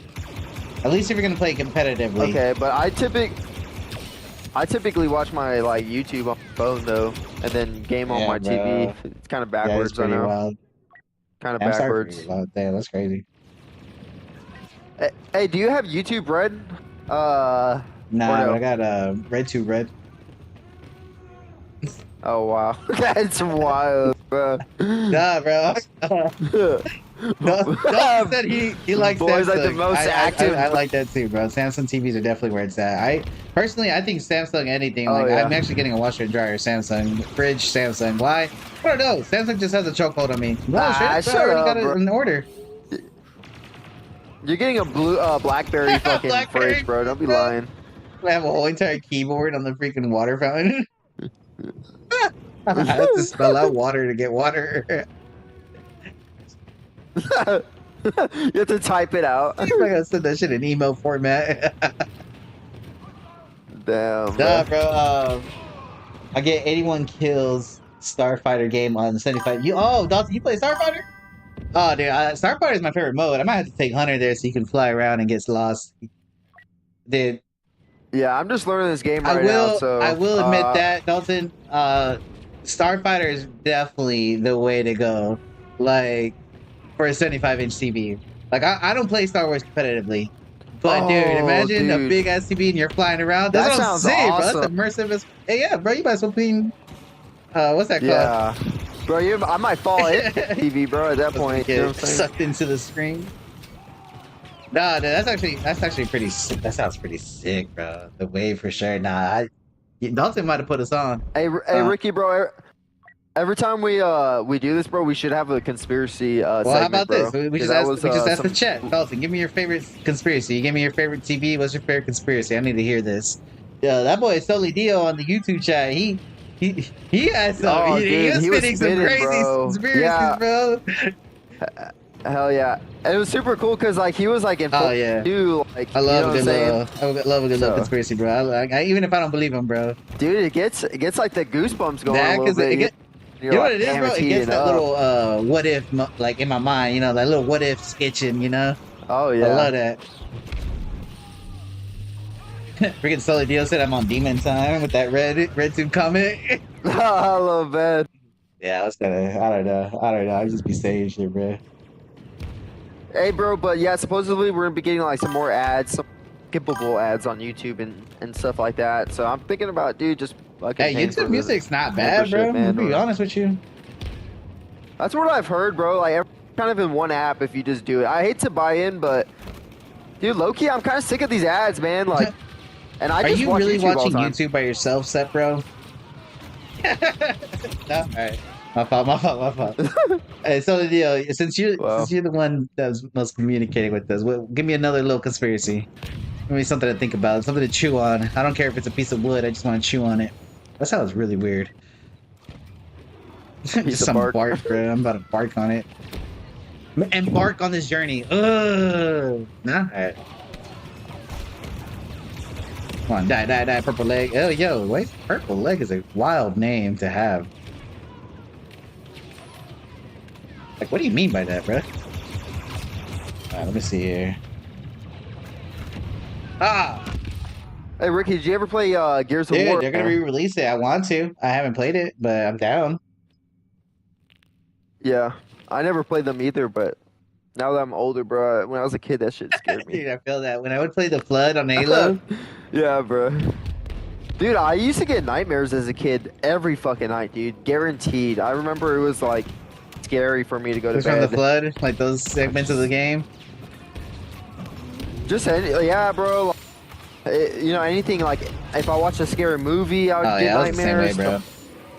S1: At least if you're gonna play competitively.
S2: okay. But I typically watch my like YouTube on my phone though, and then game on
S1: Yeah,
S2: my TV.
S1: bro.
S2: It's kind of
S1: Yeah, it's
S2: backwards, I
S1: pretty
S2: know.
S1: wild.
S2: Kind of
S1: Yeah, I'm sorry for
S2: backwards.
S1: you about that. That's crazy.
S2: Hey, do you have YouTube Red?
S1: Nah,
S2: no?
S1: but I got Red 2 Red.
S2: Oh wow, that's wild, bro.
S1: Nah, bro. No, said he likes
S2: Boys
S1: Samsung.
S2: like the most active.
S1: I like that too, bro. Samsung TVs are definitely where it's at. I think Samsung anything.
S2: Oh,
S1: Like
S2: yeah.
S1: I'm actually getting a washer and dryer Samsung, fridge Samsung. Why? I don't know. Samsung just has a chokehold on me. No,
S2: Ah,
S1: shit,
S2: shut
S1: I already
S2: up,
S1: got it
S2: bro.
S1: in order.
S2: You're getting a BlackBerry fucking
S1: BlackBerry,
S2: fridge, bro. Don't be
S1: bro.
S2: lying.
S1: I have a whole entire keyboard on the freaking water fountain. I have to spell out water to get water.
S2: You have to type it out.
S1: I gotta send that shit in email format.
S2: Damn.
S1: Nah,
S2: Bro.
S1: bro. I get 81 kills Starfighter game on 75. Dalton, you play Starfighter? Oh, dude, Starfighter is my favorite mode. I might have to take Hunter there so you can fly around and get lost. Dude,
S2: Yeah, I'm just learning this game right
S1: I will.
S2: now. So
S1: I will admit that, Dalton. Starfighter is definitely the way to go. Like for a 75-inch TV. Like I don't play Star Wars competitively. But dude, imagine a
S2: dude.
S1: big ass TV and you're flying around. That's
S2: That
S1: what I'm
S2: sounds
S1: saying,
S2: awesome.
S1: bro. That's immersive as hey, yeah, bro. You might as well clean what's that called?
S2: Yeah. Bro, I might fall in TV, bro, at that point. You know what I'm saying?
S1: Sucked into the screen. Nah, dude, that's actually pretty sick. That sounds pretty sick, bro. The wave for sure. Nah, Dalton might have put us on.
S2: Hey, Ricky, bro. Every time we do this, bro, we should have a conspiracy
S1: Well,
S2: segment,
S1: how about
S2: bro.
S1: this? We
S2: 'Cause
S1: just
S2: that was,
S1: asked the chat. Dalton, give me your favorite conspiracy. Give me your favorite TV. What's your favorite conspiracy? I need to hear this. Yeah, that boy Soli Dio on the YouTube chat. He has some.
S2: Oh,
S1: he
S2: dude,
S1: was
S2: he was
S1: spitting some
S2: spitting,
S1: crazy
S2: bro.
S1: conspiracies,
S2: Yeah.
S1: bro.
S2: Hell yeah. And it was super cool because like he was like in
S1: Oh yeah.
S2: dude, like
S1: I love
S2: you
S1: a
S2: know
S1: good little, I love a good little
S2: So-
S1: conspiracy, bro. Even if I don't believe him, bro.
S2: dude, it gets like the goosebumps going
S1: That
S2: a little
S1: because
S2: bit.
S1: you know what it is,
S2: "Damn,
S1: bro?
S2: it's
S1: It gets
S2: heating
S1: that
S2: up."
S1: little what if like in my mind, you know, that little what if sketching, you know.
S2: Oh yeah.
S1: I love that. Freaking Soli Dio said I'm on demon time with that red tube comment.
S2: I love that.
S1: Yeah, I was gonna. I don't know. I just be saying shit, bro.
S2: Hey, bro, but yeah, supposedly we're gonna be getting like some more ads, some skippable ads on YouTube and stuff like that. So I'm thinking about, dude, just fucking.
S1: Hey,
S2: paying for
S1: YouTube
S2: the
S1: music's not bad,
S2: membership,
S1: bro.
S2: man,
S1: To be
S2: or-
S1: honest with you.
S2: That's what I've heard, bro. Like kind of in one app if you just do it. I hate to buy in, but dude, low-key, I'm kind of sick of these ads, man. Like, and I
S1: Are
S2: just
S1: you
S2: watch
S1: really
S2: YouTube all
S1: watching
S2: the time.
S1: YouTube by yourself, Seth, bro? No? All right. My fault, my fault, my fault. Hey, so since you're the one that's most communicating with us, give me another little conspiracy. Give me something to think about, something to chew on. I don't care if it's a piece of wood. I just want to chew on it. That sounds really weird. Just some bark, bro. I'm about to bark on it. Embark on this journey. Ugh. Nah. All right. Come on, die, purple leg. Oh, yo, wait. Purple leg is a wild name to have. Like, what do you mean by that, bro? Alright, let me see here. Ah!
S2: Hey, Ricky, did you ever play Gears of
S1: Dude,
S2: War?
S1: they're gonna re-release it. I want to. I haven't played it, but I'm down.
S2: Yeah, I never played them either, but now that I'm older, bro, when I was a kid, that shit scared me.
S1: Dude, I feel that. When I would play the Flood on Halo.
S2: Yeah, bro. Dude, I used to get nightmares as a kid every fucking night, dude. Guaranteed. I remember it was, like, scary for me to go to bed.
S1: From the Flood? Like those segments of the game?
S2: Just, yeah, bro. You know, anything, like, if I watch a scary movie, I would get nightmares.
S1: Way,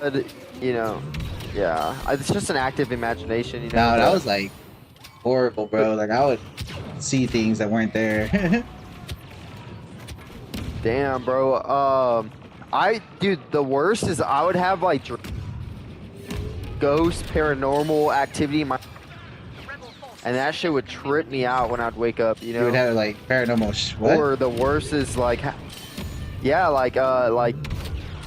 S1: bro.
S2: You know, yeah. It's just an active imagination, you know.
S1: No, that was, like, horrible, bro. Like, I would see things that weren't there.
S2: Damn, bro. Dude, the worst is I would have like ghost, paranormal activity in my, and that shit would trip me out when I'd wake up. You know,
S1: you would have like paranormal. What?
S2: Or the worst is like, yeah, like,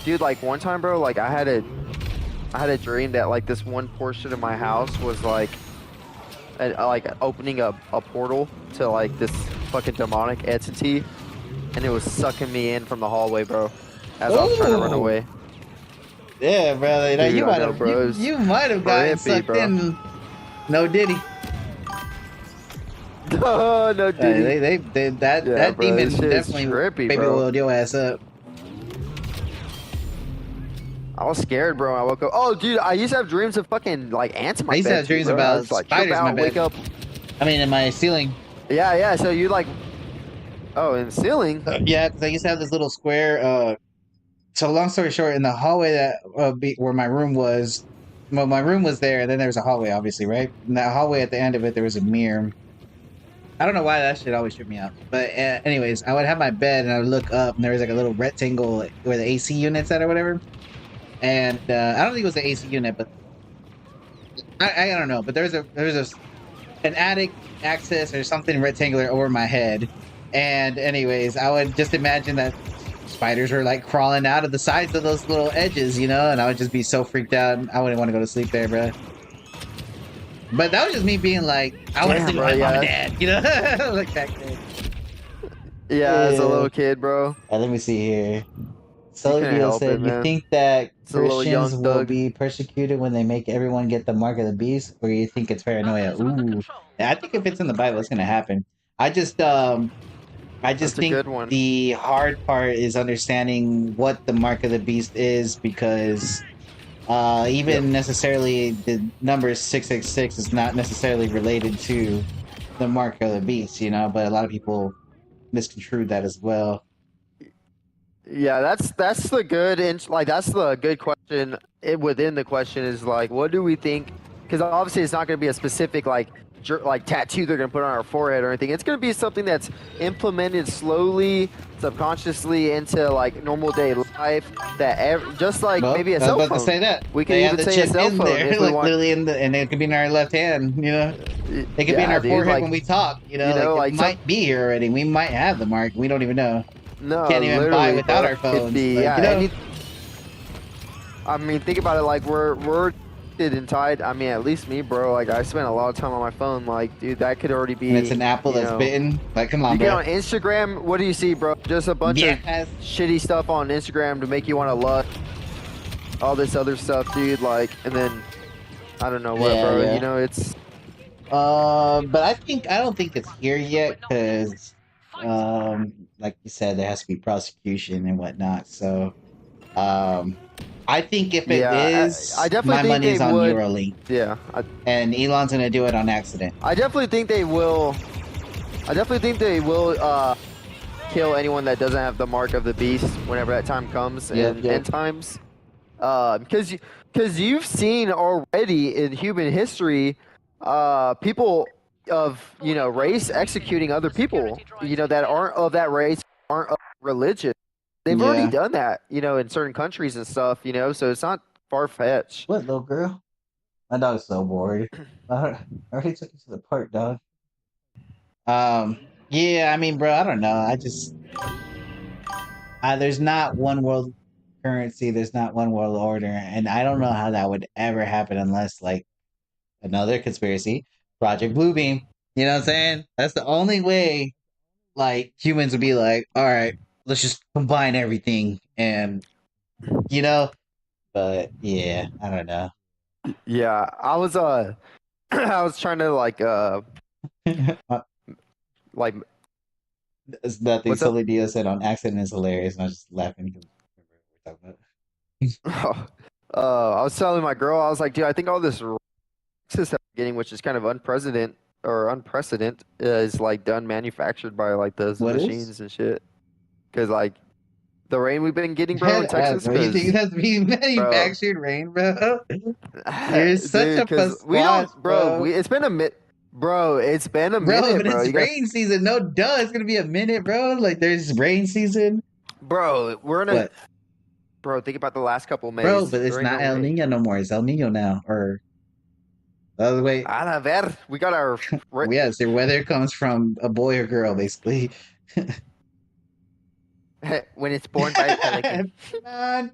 S2: dude, like one time, bro, like I had a dream that like this one portion of my house was like opening a portal to like this fucking demonic entity. And it was sucking me in from the hallway, bro. As I was trying to run away.
S1: Yeah, bro.
S2: Dude,
S1: you might have you might have gotten sucked in. No Diddy.
S2: No Diddy.
S1: That
S2: bro,
S1: demon
S2: definitely trippy,
S1: baby oiled your ass up.
S2: I was scared, bro. I woke up. Oh, dude, I used to have dreams of fucking like ants in my bed.
S1: I used to have dreams about
S2: like,
S1: spiders in my bed.
S2: Wake up.
S1: I mean, in my ceiling.
S2: Yeah. So you like. Oh, in the ceiling?
S1: Yeah, because I used to have this little square. So long story short, in the hallway that where my room was, well, my room was there, and then there was a hallway, obviously, right? In that hallway at the end of it, there was a mirror. I don't know why that shit always tripped me out. But anyways, I would have my bed, and I would look up, and there was like a little rectangle where the AC unit's at or whatever. And I don't think it was the AC unit, but I don't know. But there was an attic access or something rectangular over my head. And anyways, I would just imagine that spiders were like crawling out of the sides of those little edges, you know, and I would just be so freaked out. I wouldn't want to go to sleep there, bro. But that was just me being like, I want to sleep with my mom and dad, you know, like that kid.
S2: Yeah, as a little kid, bro.
S1: Let me see here. Solio said, you think that Christians will be persecuted when they make everyone get the mark of the beast, or you think it's paranoia? Ooh, I think if it's in the Bible, it's gonna happen. I just think the hard part is understanding what the mark of the beast is, because even necessarily the number 666 is not necessarily related to the mark of the beast, you know, but a lot of people misconstrued that as well.
S2: Yeah, that's the good that's the good question. Within the question is like, what do we think? Because obviously it's not going to be a specific like tattoo they're gonna put on our forehead or anything. It's gonna be something that's implemented slowly, subconsciously into like normal day life. Just like maybe a cell phone. I was about to say that
S1: we can even say a cell phone if we want. Literally and it could be in our left hand. You know, it could be in our forehead when we talk. You know, like it might be here already. We might have the mark. We don't even know.
S2: No,
S1: can't even buy without our phones.
S2: I mean, think about it. Like we're and tied. I mean, at least me, bro. Like I spent a lot of time on my phone. Like, dude, that could already be.
S1: And it's an apple that's bitten. Like, come on,
S2: you
S1: bro.
S2: Get on Instagram. What do you see, bro? Just a bunch of shitty stuff on Instagram to make you want to lust. All this other stuff, dude. Like, and then I don't know what, bro. Yeah. You know, it's.
S1: But I don't think it's here yet, because, like you said, there has to be prosecution and whatnot. So, I think if it is,
S2: I definitely
S1: my money's on Neuralink.
S2: Yeah.
S1: And Elon's gonna do it on accident.
S2: I definitely think they will. Kill anyone that doesn't have the mark of the beast whenever that time comes in end times. Because you've seen already in human history, people of race executing other people, that aren't of that race, aren't of religion. They've already done that, in certain countries and stuff, so it's not far fetched.
S1: What, little girl? My dog's so bored. I already took you to the park, dog. Yeah, I mean, bro, I don't know. There's not one world currency. There's not one world order, and I don't know how that would ever happen unless, like, another conspiracy, Project Bluebeam. You know what I'm saying? That's the only way, like, humans would be like, all right, let's just combine everything, and But yeah, I don't know.
S2: Yeah, I was I was trying to like
S1: It's nothing Silly Dio said on accident is hilarious, and I was just laughing because we're talking
S2: about. I was telling my girl, I was like, dude, I think all this racist I'm getting, which is kind of unprecedented, is like done manufactured by like those machines and shit. Because like the rain we've been getting, bro, in Texas.
S1: You think it has to be manufactured rain, bro? You're such a puss, bro.
S2: It's been a minute. Bro, it's been a minute,
S1: but it's rain season. No duh, it's gonna be a minute, bro. Like there's rain season.
S2: Bro, we're in a Bro, think about the last couple Mays.
S1: Bro, but it's not El Nino no more. It's El Nino now. Or the other way.
S2: A ver. We got our
S1: yes, their weather comes from a boy or girl, basically.
S2: When it's born by a pelican.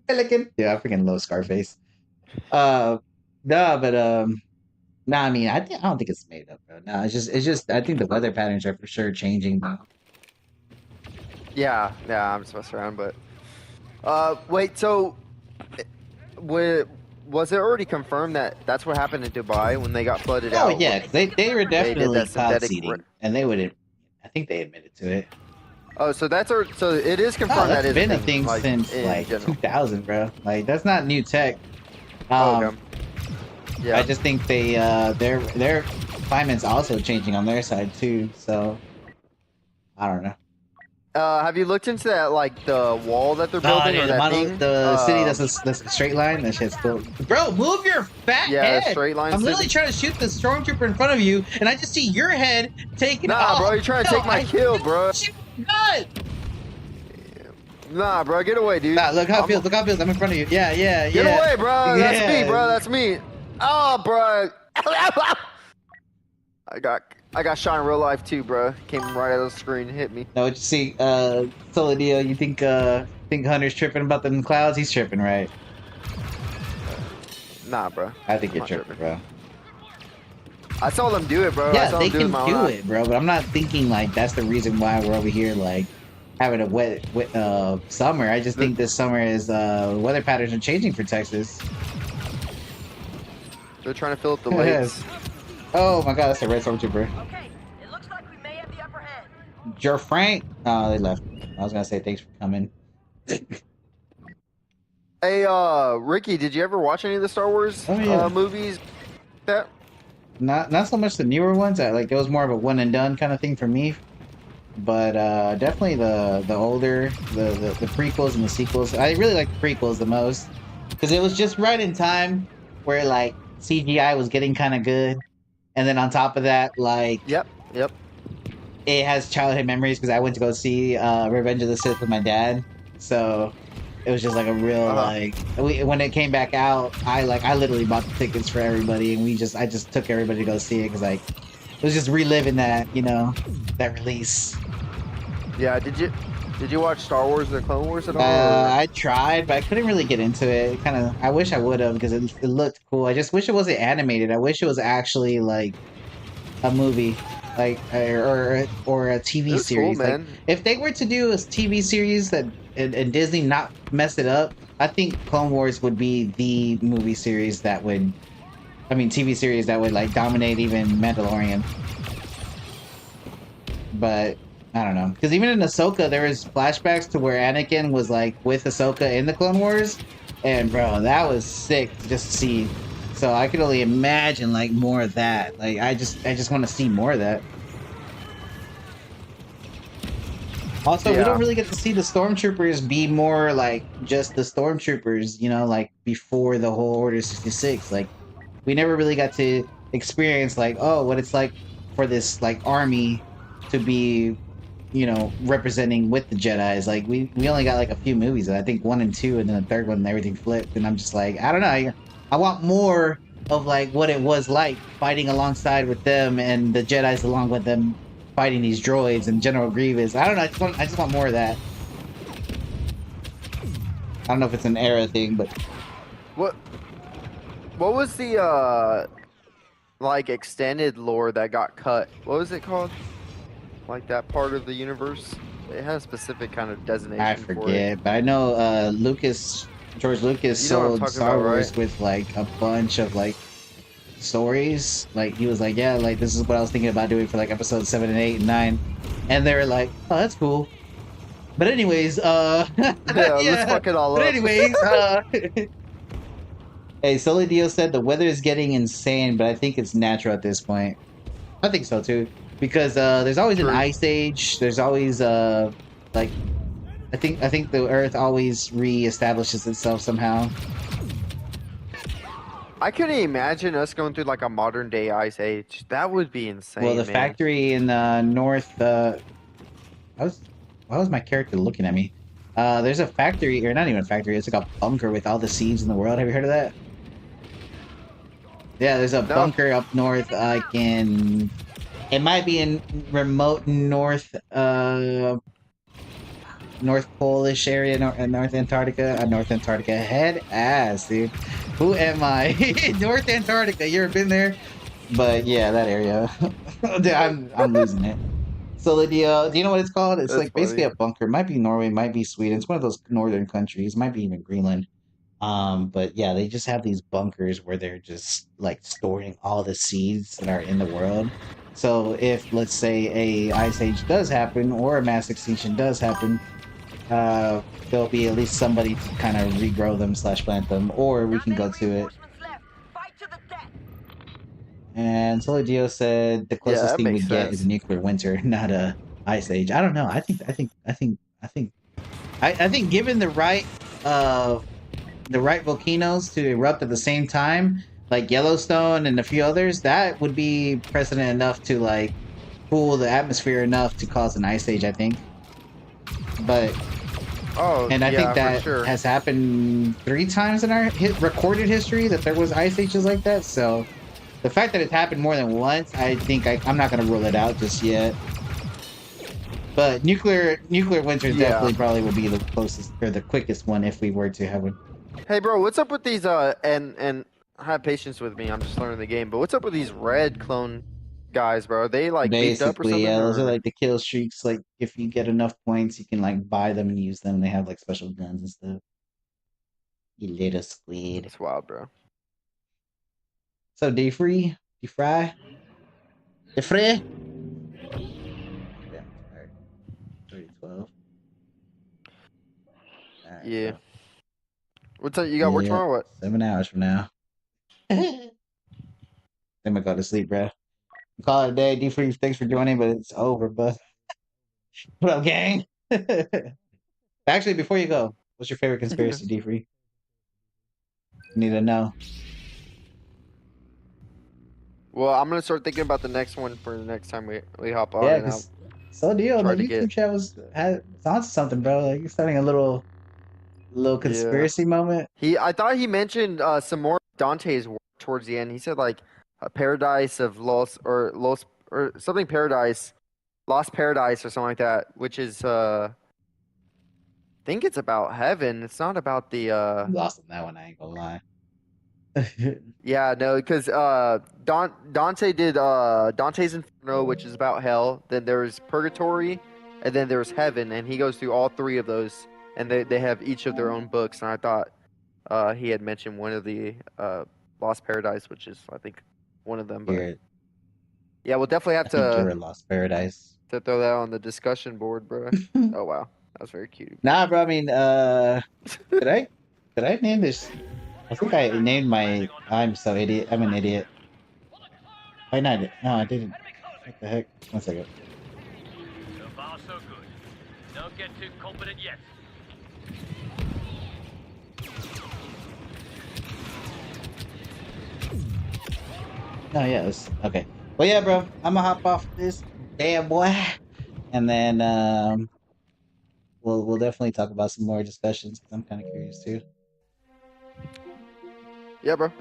S1: Pelican. Yeah, I freaking love Scarface. I mean, I don't think it's made up, bro. No, it's just. I think the weather patterns are for sure changing.
S2: Yeah, I'm just messing around, but. Wait. So, was it already confirmed that that's what happened in Dubai when they got flooded out?
S1: Oh yeah, they were definitely cloud seeding, and they would. I think they admitted to it.
S2: Oh, so so it is confirmed that it's
S1: been a thing since like 2000, bro. Like that's not new tech.
S2: Okay. Yeah.
S1: I just think their climate's also changing on their side too. So I don't know.
S2: Have you looked into that, like the wall that they're building? Or
S1: the city that's a straight line. That shit's cool. Bro, move your fat head.
S2: Straight line.
S1: I'm literally trying to shoot the stormtrooper in front of you, and I just see your head taking off.
S2: Nah, bro, you're trying to take my kill, bro. Nah, bro, get away, dude.
S1: Nah, look how it feels. Look how it feels. I'm in front of you. Yeah.
S2: Get away, bro. That's me, bro. That's me. Oh, bro. I got shot in real life too, bro. Came right out of the screen and hit me.
S1: No, what you see, Solidio, you think Hunter's tripping about them clouds? He's tripping, right?
S2: Nah, bro.
S1: I think you're tripping, bro.
S2: I saw them do it, bro.
S1: Yeah, they can do it, bro. But I'm not thinking like that's the reason why we're over here like having a wet summer. I just think this summer is weather patterns are changing for Texas.
S2: They're trying to fill up the lakes.
S1: Oh my god, that's a red stormtrooper.
S5: Okay, it looks like we may have the upper hand.
S1: Joe Frank. Oh, they left. I was gonna say thanks for coming.
S2: Hey, Ricky, did you ever watch any of the Star Wars movies?
S1: Not so much the newer ones. It was more of a one and done kind of thing for me. But definitely the older, the prequels and the sequels. I really like the prequels the most because it was just right in time where like CGI was getting kind of good, and then on top of that, like
S2: yep,
S1: it has childhood memories because I went to go see Revenge of the Sith with my dad, so it was just like a real when it came back out, I literally bought the tickets for everybody, and I just took everybody to go see it because like it was just reliving that that release.
S2: Yeah, did you watch Star Wars: The Clone Wars at all?
S1: I tried, but I couldn't really get into it. I wish I would have because it looked cool. I just wish it wasn't animated. I wish it was actually like a movie, like or a TV series.
S2: Cool, man.
S1: Like, if they were to do a TV series that and Disney not mess it up, I think Clone Wars would be the movie series that would. I mean, TV series that would like dominate even Mandalorian. But I don't know, because even in Ahsoka, there was flashbacks to where Anakin was like with Ahsoka in the Clone Wars, and bro, that was sick just to see. So I could only imagine like more of that. Like I just want to see more of that. Also, we
S2: Yeah.
S1: don't really get to see the stormtroopers be more like just the stormtroopers, you know, like before the whole Order 66. Like, we never really got to experience like, oh, what it's like for this like army to be, you know, representing with the Jedis. Like, we only got like a few movies, I think 1 and 2, and then the third one, and everything flipped. And I'm just like, I don't know. I want more of like what it was like fighting alongside with them and the Jedis along with them fighting these droids and General Grievous. I don't know. I just want more of that. I don't know if it's an era thing, but
S2: What was the like extended lore that got cut? What was it called? Like that part of the universe? It had a specific kind of designation.
S1: I
S2: for
S1: forget.
S2: it.
S1: But I know George Lucas
S2: You know what I'm
S1: sold
S2: talking
S1: Star
S2: about,
S1: Wars
S2: right?
S1: with like a bunch of like stories. Like, he was like, yeah, like this is what I was thinking about doing for like episodes 7 and 8 and 9, and they were like, oh, that's cool. But anyways,
S2: Yeah, let's fuck it all
S1: but
S2: up.
S1: anyways, hey, Sully Dio said the weather is getting insane, but I think it's natural at this point. I think so too, because there's always an
S2: True.
S1: ice age. There's always like I think the Earth always reestablishes itself somehow.
S2: I couldn't imagine us going through like a modern day ice age. That would be insane.
S1: Well, the
S2: man.
S1: factory in North. Why was my character looking at me? There's a factory, or not even a factory. It's like a bunker with all the seeds in the world. Have you heard of that? Yeah, there's a bunker up north, like in. It might be in remote north, North Polish area, North Antarctica. North Antarctica, head ass, dude. Who am I? North Antarctica. You ever been there? But yeah, that area. I'm losing it. So do you know what it's called? It's
S2: That's
S1: like basically
S2: funny.
S1: a bunker. It might be Norway, might be Sweden. It's one of those northern countries. It might be even Greenland. But yeah, they just have these bunkers where they're just like storing all the seeds that are in the world. So if, let's say, a ice age does happen or a mass extinction does happen, there'll be at least somebody to kind of regrow them / plant them, or we can go to it. And Solidio said the closest thing we'd get is a nuclear winter, not a ice age. I don't know. I think given the right volcanoes to erupt at the same time, like Yellowstone and a few others, that would be precedent enough to like cool the atmosphere enough to cause an ice age, I think. But I think that has happened 3 times in our recorded history that there was ice ages like that. So the fact that it's happened more than once, I think I'm not going to rule it out just yet. But nuclear winter definitely probably will be the closest or the quickest one if we were to have one.
S2: Hey, bro, what's up with these? And have patience with me. I'm just learning the game. But what's up with these red clone guys, bro? Are they like beat up or something?
S1: Yeah, those are like the kill streaks. Like, if you get enough points, you can like buy them and use them. They have like special guns and stuff. You little squid.
S2: It's wild, bro.
S1: So D-Free? D-Fry? D-Free? Yeah, alright. 3:12. Right,
S2: Yeah.
S1: so.
S2: What's up? You got work tomorrow or what?
S1: 7 hours from now. I'm gonna go to sleep, bro. Call it a day. D-Free, thanks for joining, but it's over, bud. What up, gang? Actually, before you go, what's your favorite conspiracy, D-Free? Need to know.
S2: Well, I'm gonna start thinking about the next one for the next time we hop on.
S1: Yeah, because so deal. The YouTube chat was on something, bro. Like, you're starting a little conspiracy moment.
S2: I thought he mentioned some more Dante's work towards the end. He said like a paradise of Lost or something paradise, Lost Paradise or something like that, which is I think it's about heaven. It's not about the
S1: I'm lost on that one, I ain't gonna lie.
S2: Yeah, no, because Dante did Dante's Inferno, which is about hell. Then there's Purgatory, and then there's heaven, and he goes through all 3 of those, and they have each of their own books. And I thought he had mentioned one of the Lost Paradise, which is I think one of them. But yeah, we'll definitely have to
S1: Lost Paradise
S2: to throw that on the discussion board, bro. Oh wow, that was very cute.
S1: Nah, bro. I mean, did I name this? I think I named my. I'm so idiot. I'm an idiot. Why not? No, I didn't. What the heck? 1 second.
S5: So far, so good. Don't get too confident yet.
S1: Oh yes. Okay. Well, yeah, bro. I'm gonna hop off this damn boy, and then we'll definitely talk about some more discussions because I'm kind of curious too.
S2: Yeah, bro.